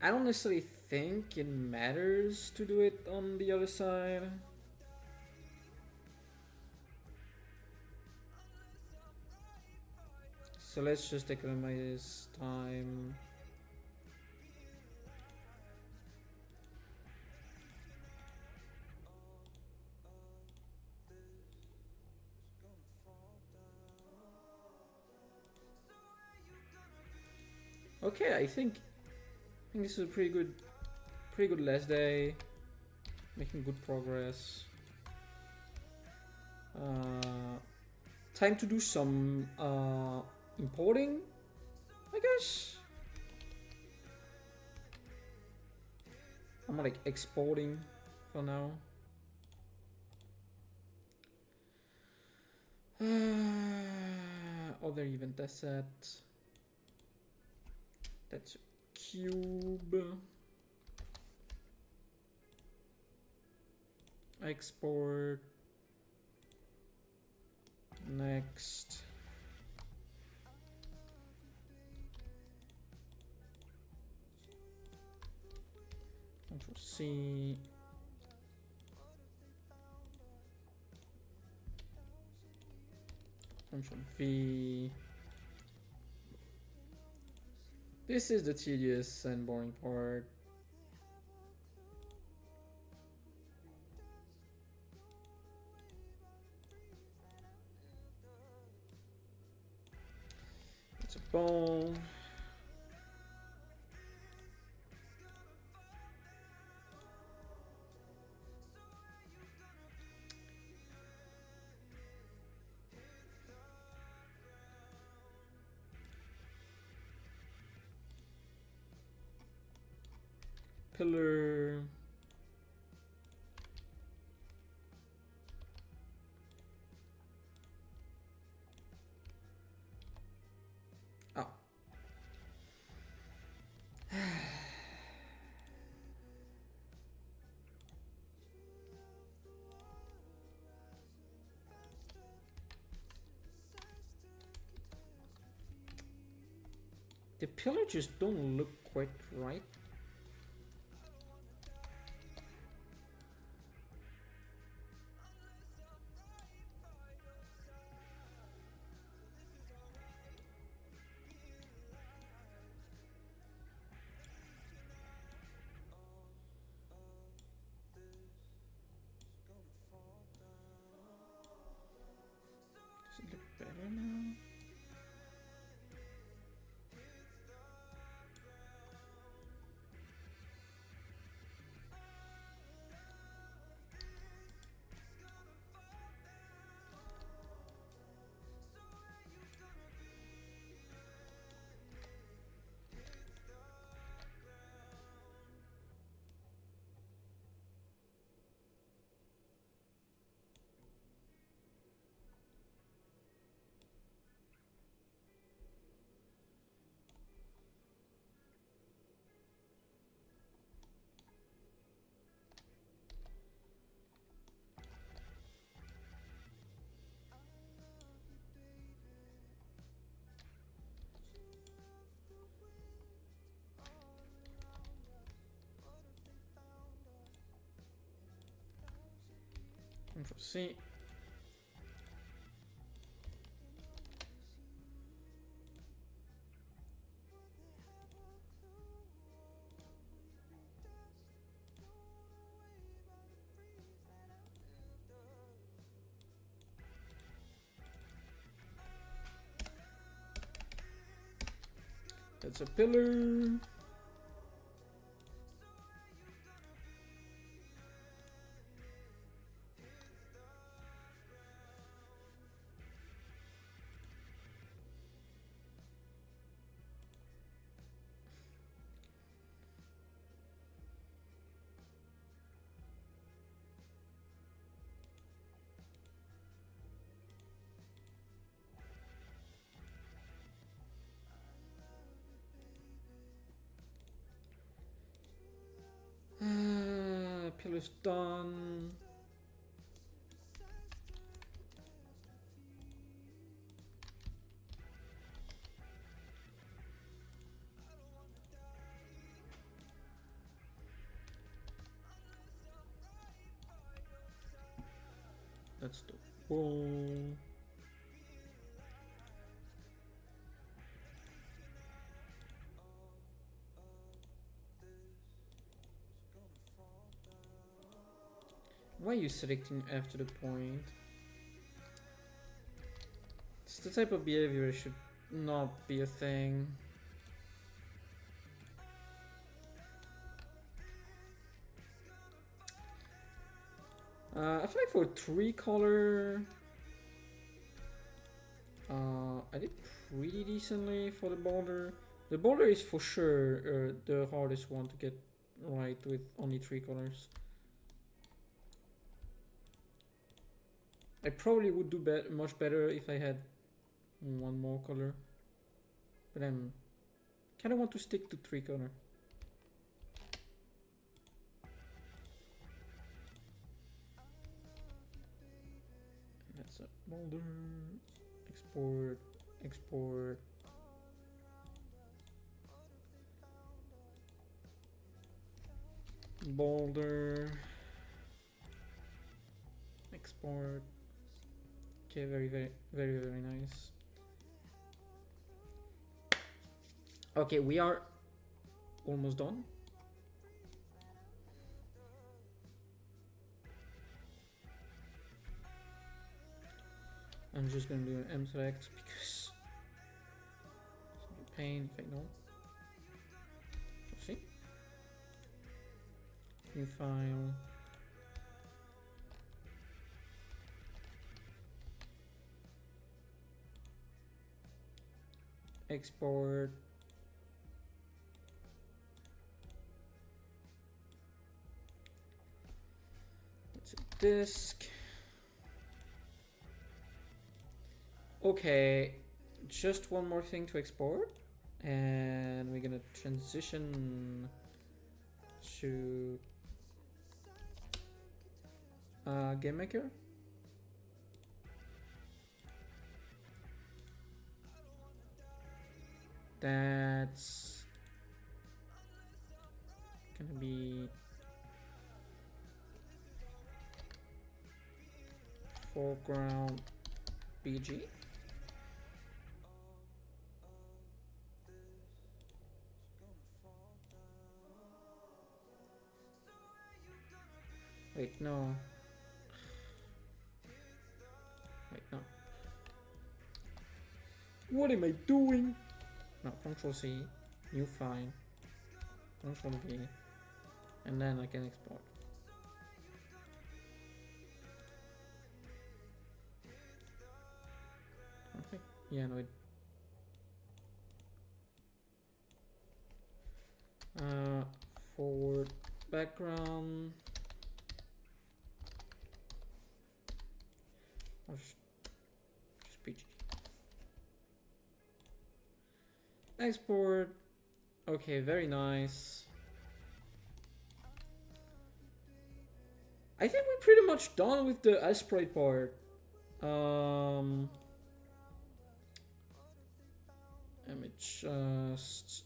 I don't necessarily think it matters to do it on the other side. So let's just economize time. Okay, I think this is a pretty good last day. Making good progress. Time to do some importing, I guess. I'm like exporting for now. Other event asset. That's a cube. Export. Next. Control C. Control V. This is the tedious and boring part. It's a bone. Pillar. Oh. The pillar just don't look quite right. Does it look better now? Control C. That's a pillar. Pillar's done. That's the wall. Why are you selecting after the point? It's the type of behavior that should not be a thing. I feel like for 3-color, I did pretty decently for the border. The border is for sure the hardest one to get right with only 3 colors. I probably would do much better if I had one more color, but I'm kind of want to stick to 3-color. That's a border. Export, export. Boulder. Export. Okay, very nice. Okay, we are almost done. I'm just gonna do an M select because it's a pain if I don't. Let's see. New file. Export. It's a disk. Okay, just one more thing to export, and we're gonna transition to Game Maker. That's gonna be foreground BG. Wait, no. Wait, no. What am I doing? No, Control C, new file, Control V, and then I can export. Okay, yeah, no, forward background. Or just PG. Export. Okay, very nice. I think we're pretty much done with the Sprite part. Let me just...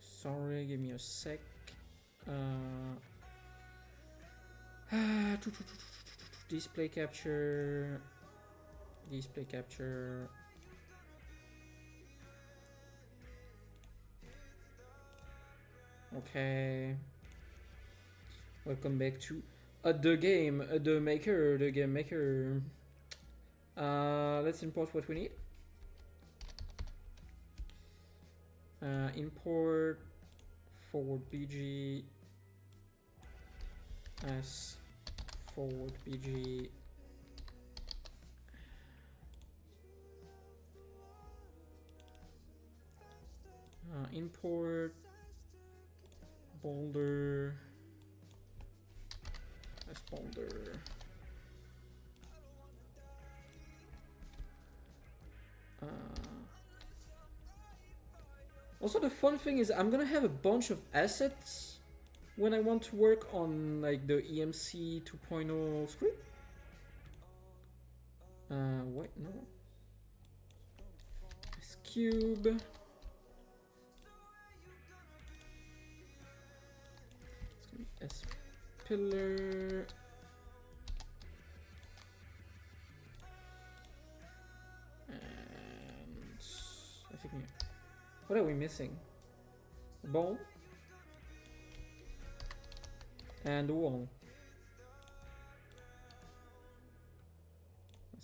Sorry, give me a sec. Display capture. Display capture. Okay. Welcome back to the game maker. Let's import what we need. Import forward BG as forward BG. Import boulder as boulder. Also, the fun thing is I'm gonna have a bunch of assets when I want to work on like the EMC 2.0 script. Wait, no. This cube. It's gonna be S pillar. And I think what are we missing? The ball and the wall.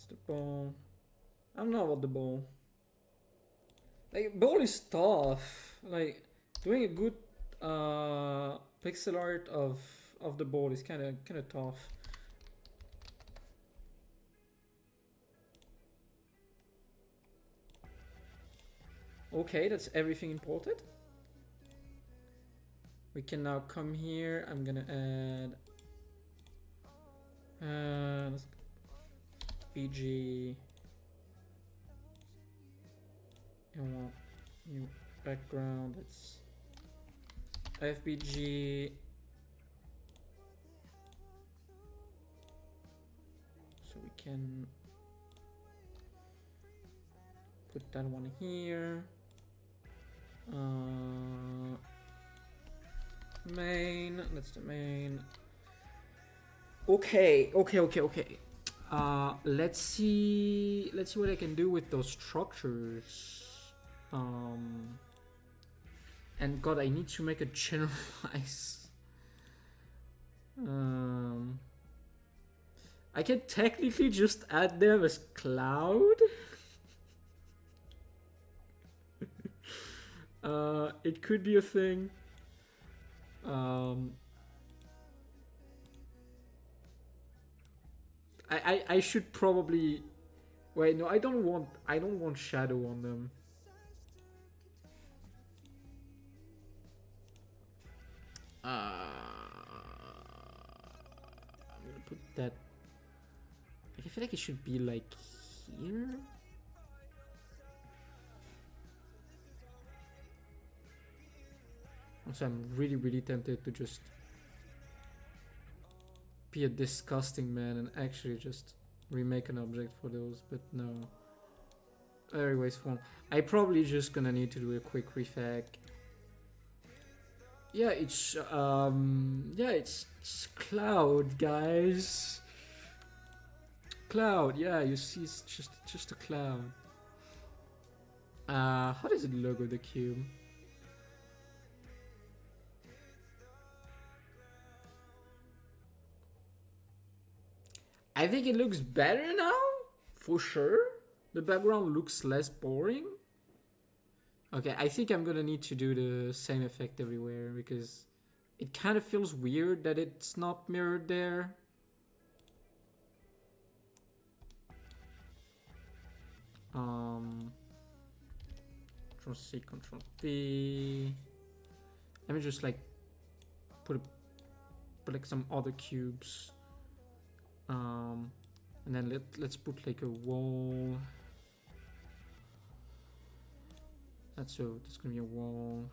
That's the ball. I don't know about the ball. Like, ball is tough. Like, doing a good pixel art of the ball is kind of tough. Okay, that's everything imported. We can now come here. I'm gonna add BG. And want new background. It's FBG. So we can put that one here. Main. That's the main. Okay. Let's see what I can do with those structures. And God, I need to make a generalize. I can technically just add them as cloud. It could be a thing. I should probably wait. No, I don't want shadow on them. I'm gonna put that. I feel like it should be like here. So I'm really tempted to just be a disgusting man and actually just remake an object for those, but no. Very wasteful. I probably just gonna need to do a quick refag. Yeah, it's it's cloud, guys. Cloud, yeah, you see, it's just a cloud. How does it logo the cube? I think it looks better now, for sure. The background looks less boring. Okay, I think I'm gonna need to do the same effect everywhere because it kind of feels weird that it's not mirrored there. Control C, Control V. Let me just like put like some other cubes. And then let's put like a wall. That's gonna be a wall.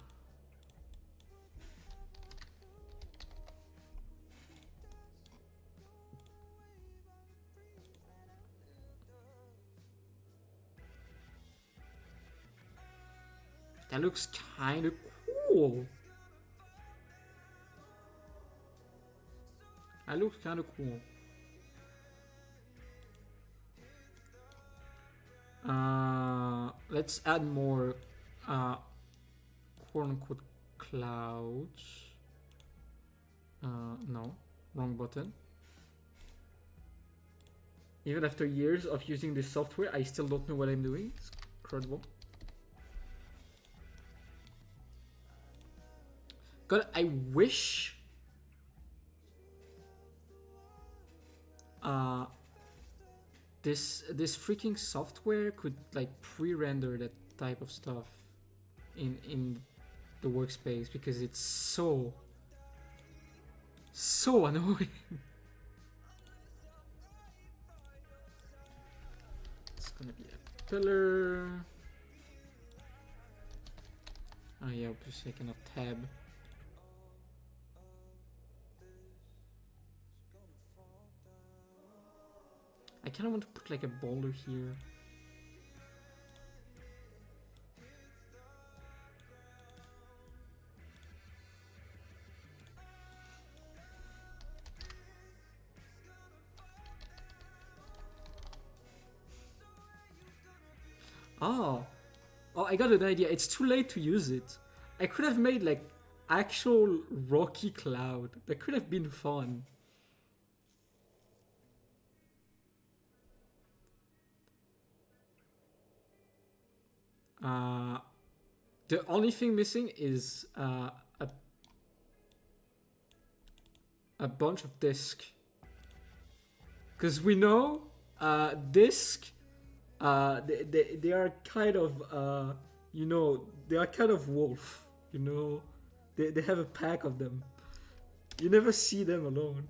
That looks kind of cool. That looks kind of cool. Let's add more quote-unquote clouds. No, wrong button. Even after years of using this software, I still don't know what I'm doing. It's incredible. God, I wish this freaking software could like pre-render that type of stuff in the workspace because it's so annoying. It's gonna be a pillar. Oh yeah, just taking a tab. I kind of want to put like a boulder here. Oh, I got an idea. It's too late to use it. I could have made like actual rocky cloud. That could have been fun. Uh, the only thing missing is a bunch of disc. Because we know disc, they are kind of, you know, they are kind of wolf, you know. They have a pack of them. You never see them alone.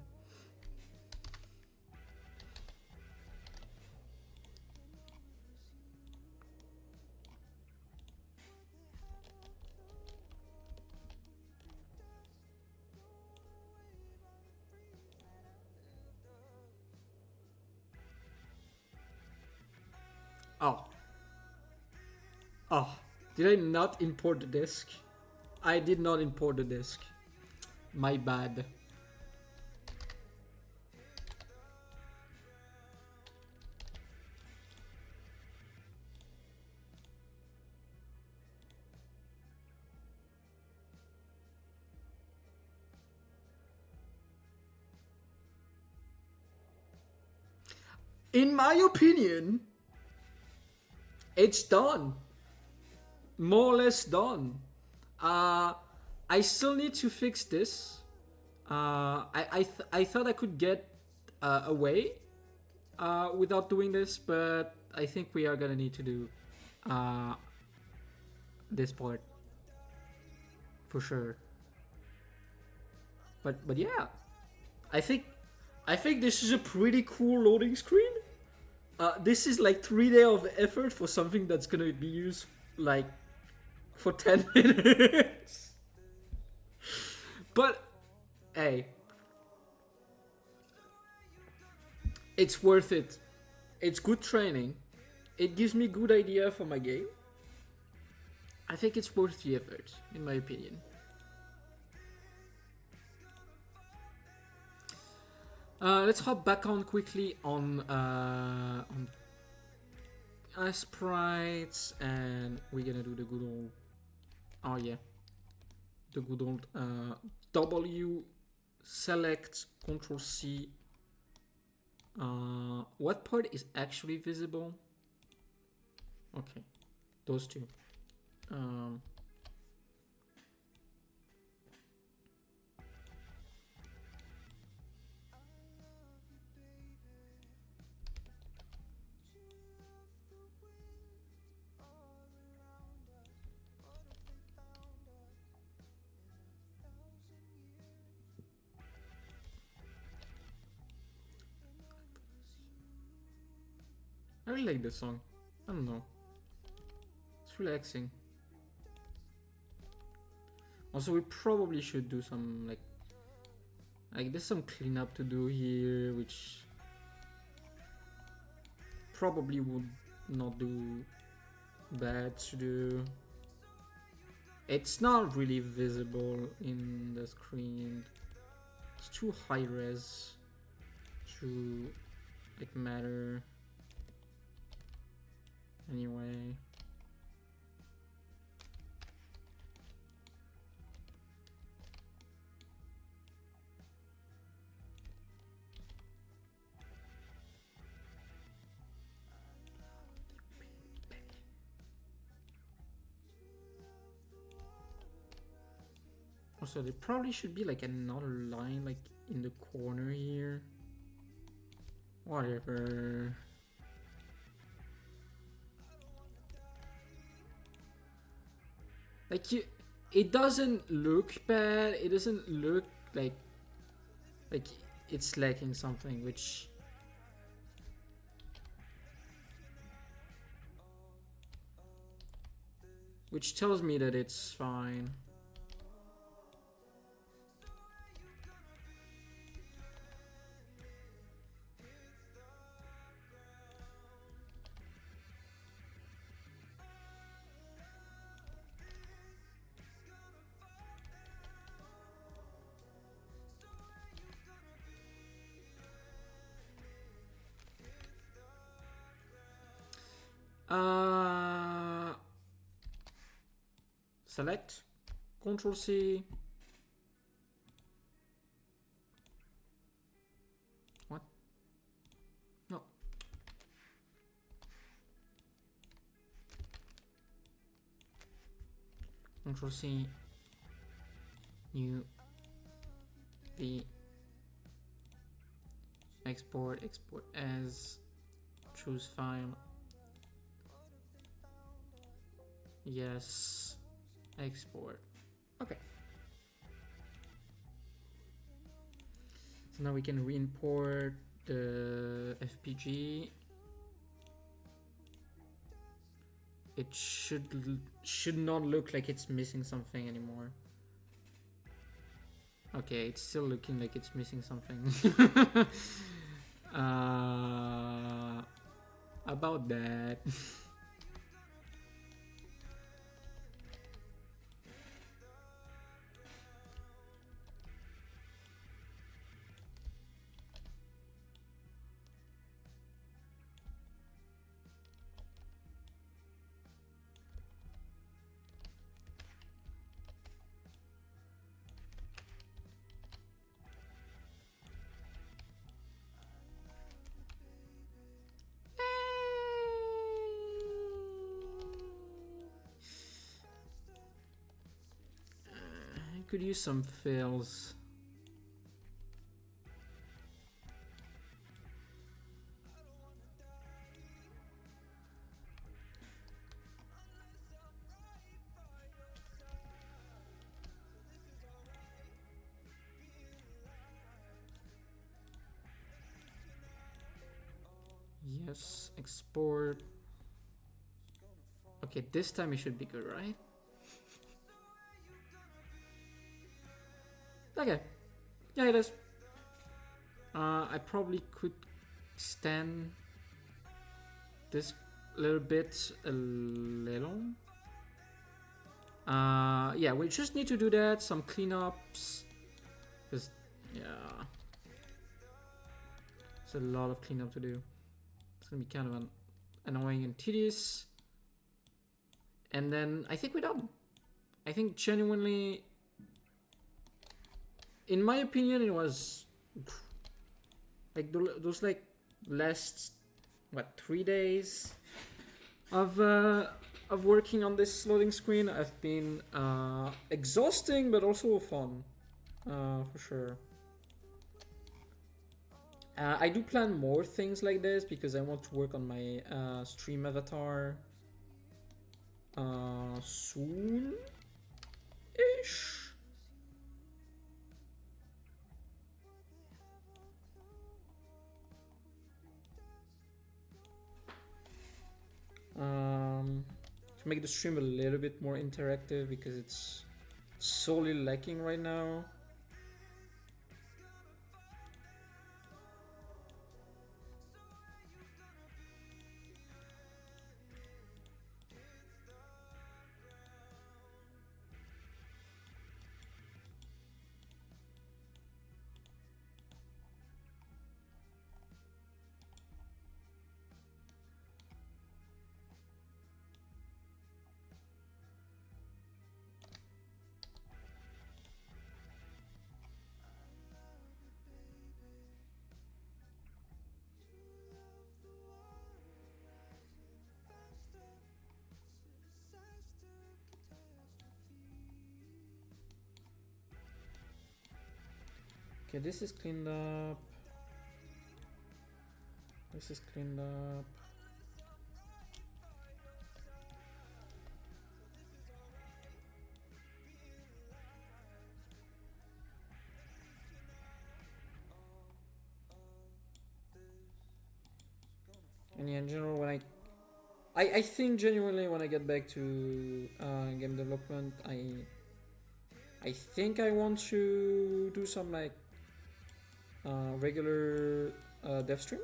Oh. Oh. Did I not import the disc? I did not import the disc. My bad. In my opinion, it's done. More or less done. I still need to fix this. I thought I could get away without doing this, but I think we are gonna need to do this part for sure. But yeah, I think this is a pretty cool loading screen. This is like 3 days of effort for something that's gonna be used like for 10 minutes. But hey, it's worth it. It's good training. It gives me good idea for my game. I think it's worth the effort, in my opinion. Let's hop back on quickly on sprites, and we're gonna do the good old, oh yeah, the good old W select Control C. What part is actually visible? Okay, those two. I really like this song. I don't know. It's relaxing. Also, we probably should do some like there's some cleanup to do here, which probably would not do bad to do. It's not really visible in the screen. It's too high res to like matter. Anyway. Also, there probably should be like another line like in the corner here. Whatever. Like it doesn't look bad. It doesn't look like it's lacking something, which tells me that it's fine. Select, Control C. What? No. Control C, new V, export as, choose file, yes, export. Okay. So now we can re-import the FPG. It should not look like it's missing something anymore. Okay, it's still looking like it's missing something. About that. I could use some fills. Yes, export. Okay, this time it should be good, right? Okay. Yeah, it is. I probably could extend this little bit a little. Yeah, we just need to do that, some cleanups. Because, yeah. It's a lot of cleanup to do. It's gonna be kind of annoying and tedious. And then I think we're done. I think genuinely, in my opinion, it was like those like last what 3 days of working on this loading screen have been exhausting but also fun, for sure. I do plan more things like this because I want to work on my stream avatar soon-ish. To make the stream a little bit more interactive because it's solely lacking right now. Okay, this is cleaned up. This is cleaned up. And yeah, in general, when I think genuinely when I get back to game development, I think I want to do some like regular dev stream.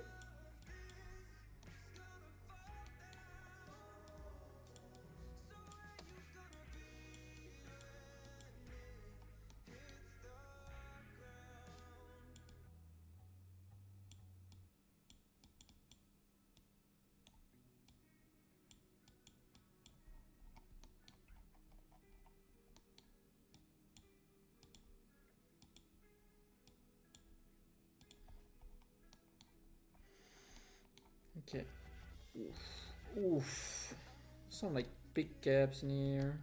Okay. Oof. Oof. Some like big gaps in here.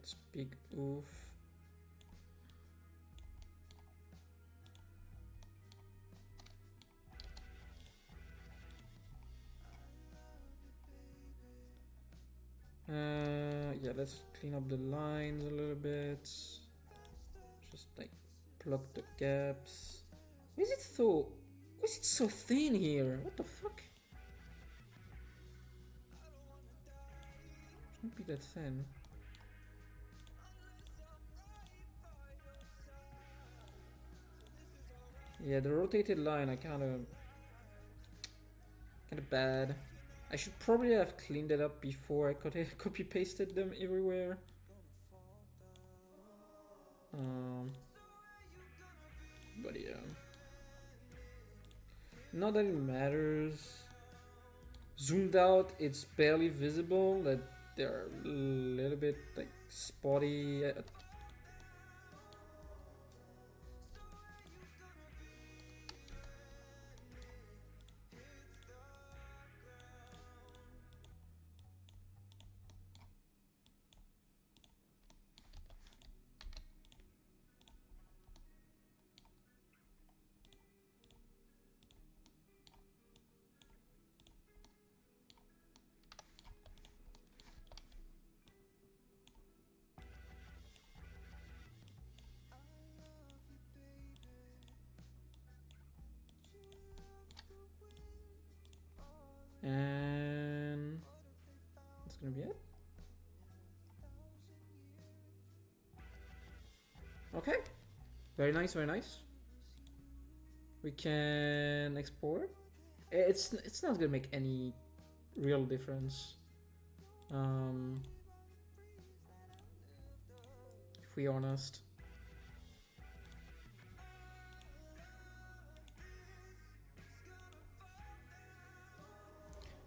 That's big oof. Yeah, let's clean up the lines a little bit. Just like plug the gaps. Why is it so thin here? What the fuck? Shouldn't be that thin. Yeah, the rotated line I kinda bad. I should probably have cleaned it up before I copy pasted them everywhere. But yeah. Not that it matters. Zoomed out, it's barely visible. That they're a little bit like spotty. And that's gonna be it. Okay. Very nice, very nice. We can export. It's not gonna make any real difference. If we're honest.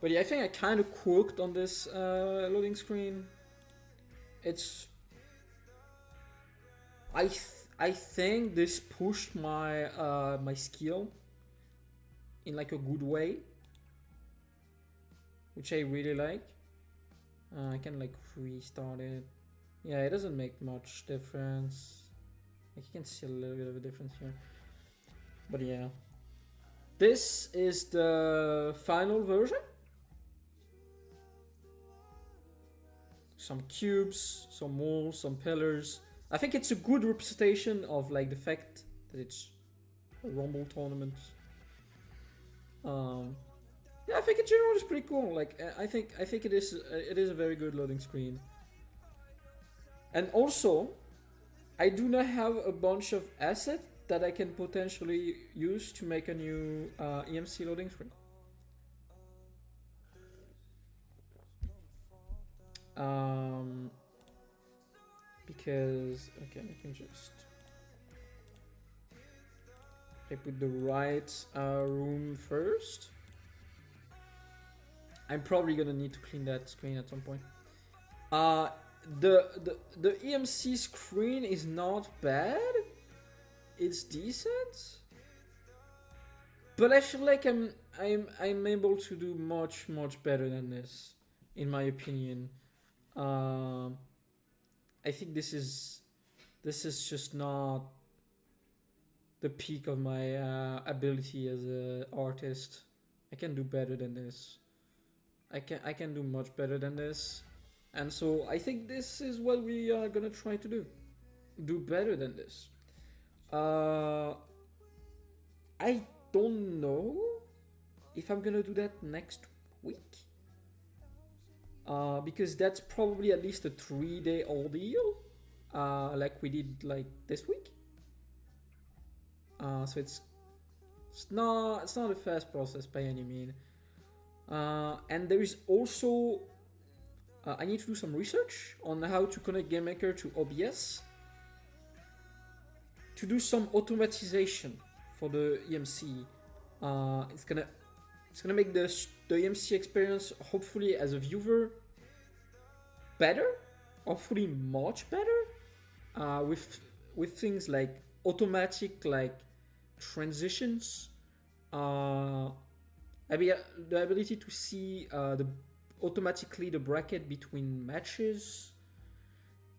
But yeah, I think I kind of cooked on this loading screen. It's... I think this pushed my my skill in like a good way, which I really like. I can like restart it. Yeah, it doesn't make much difference. Like, you can see a little bit of a difference here. But yeah. This is the final version. Some cubes, some walls, some pillars. I think it's a good representation of like the fact that it's a Rumble tournament. Yeah, I think in general it's pretty cool. Like, I think it is a very good loading screen. And also, I do not have a bunch of assets that I can potentially use to make a new EMC loading screen. Because okay, I can just put the right room first. I'm probably gonna need to clean that screen at some point. The EMC screen is not bad. It's decent, but I feel like I'm able to do much better than this, in my opinion. I think this is just not the peak of my ability as an artist. I can do better than this. I can do much better than this, and so I think this is what we are gonna try to do. Do better than this. I don't know if I'm gonna do that next week. Because that's probably at least a 3-day ordeal, like we did like this week. So it's not a fast process by any means. And there is also I need to do some research on how to connect GameMaker to OBS to do some automatization for the EMC. It's gonna make the EMC experience, hopefully as a viewer, better, hopefully much better, with things like automatic like transitions, the ability to see automatically the bracket between matches,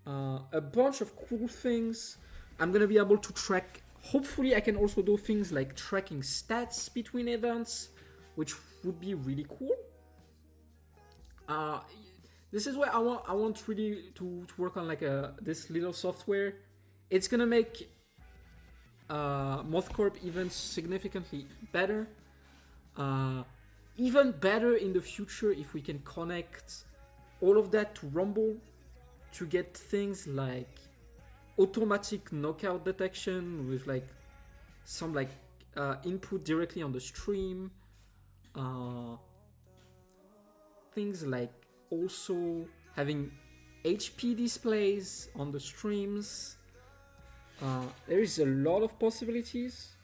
a bunch of cool things. I'm gonna be able to track. Hopefully, I can also do things like tracking stats between events, which would be really cool. This is where I want really to work on like this little software. It's gonna make Moth Corp events significantly better. Even better in the future if we can connect all of that to Rumble to get things like automatic knockout detection with like some like input directly on the stream. Things like also having HP displays on the streams. There is a lot of possibilities,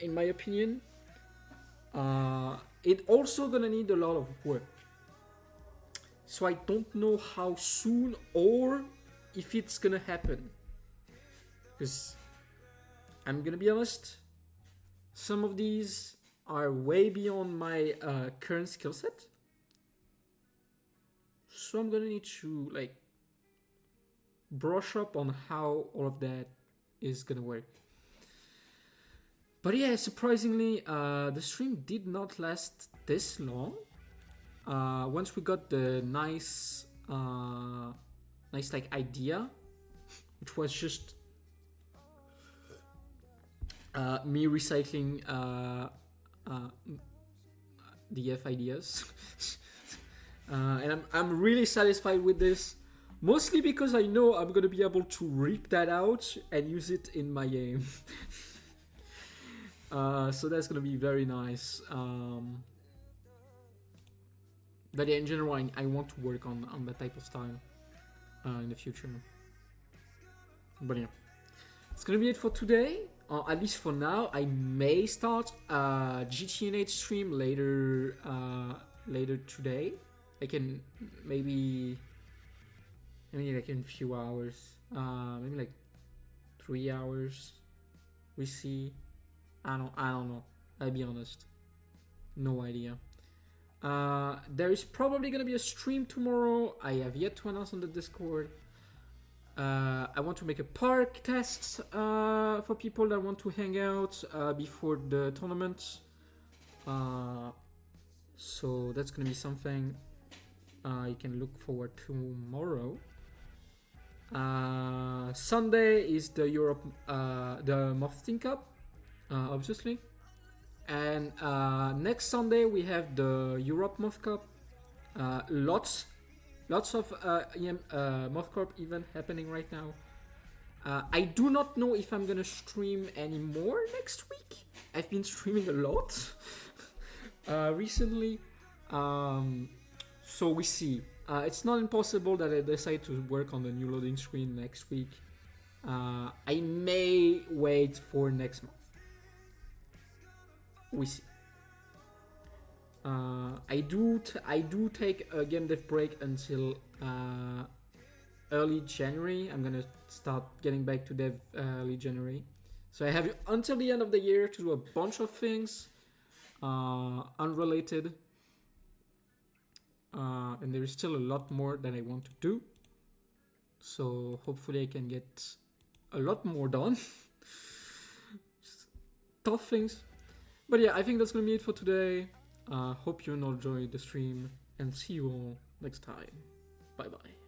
in my opinion. It also gonna need a lot of work. So I don't know how soon or if it's gonna happen. Because I'm gonna be honest, some of these are way beyond my current skill set. So I'm gonna need to like brush up on how all of that is gonna work. But yeah, surprisingly, the stream did not last this long. Once we got the nice like idea, which was just me recycling DF ideas. And I'm really satisfied with this, mostly because I know I'm gonna be able to rip that out and use it in my game. So that's gonna be very nice. But yeah, in general, I want to work on that type of style in the future. But yeah, it's gonna be it for today. At least for now. I may start a GTNH stream later today. I can maybe like in a few hours, maybe like 3 hours. We see. I don't know. I'll be honest. No idea. There is probably gonna be a stream tomorrow. I have yet to announce on the Discord. I want to make a park test for people that want to hang out before the tournament. So that's gonna be something you can look forward to tomorrow. Sunday is the the Moth Team Cup, obviously. And next Sunday we have the Europe Moth Cup. Lots of Moth Corp event happening right now. I do not know if I'm gonna stream anymore next week. I've been streaming a lot recently, so we see. It's not impossible that I decide to work on the new loading screen next week. I may wait for next month. We see. I do take a game dev break until early January. I'm gonna start getting back to dev early January. So I have until the end of the year to do a bunch of things unrelated. And there is still a lot more that I want to do. So hopefully I can get a lot more done. Tough things. But yeah, I think that's gonna be it for today. Hope you all enjoyed the stream and see you all next time. Bye bye.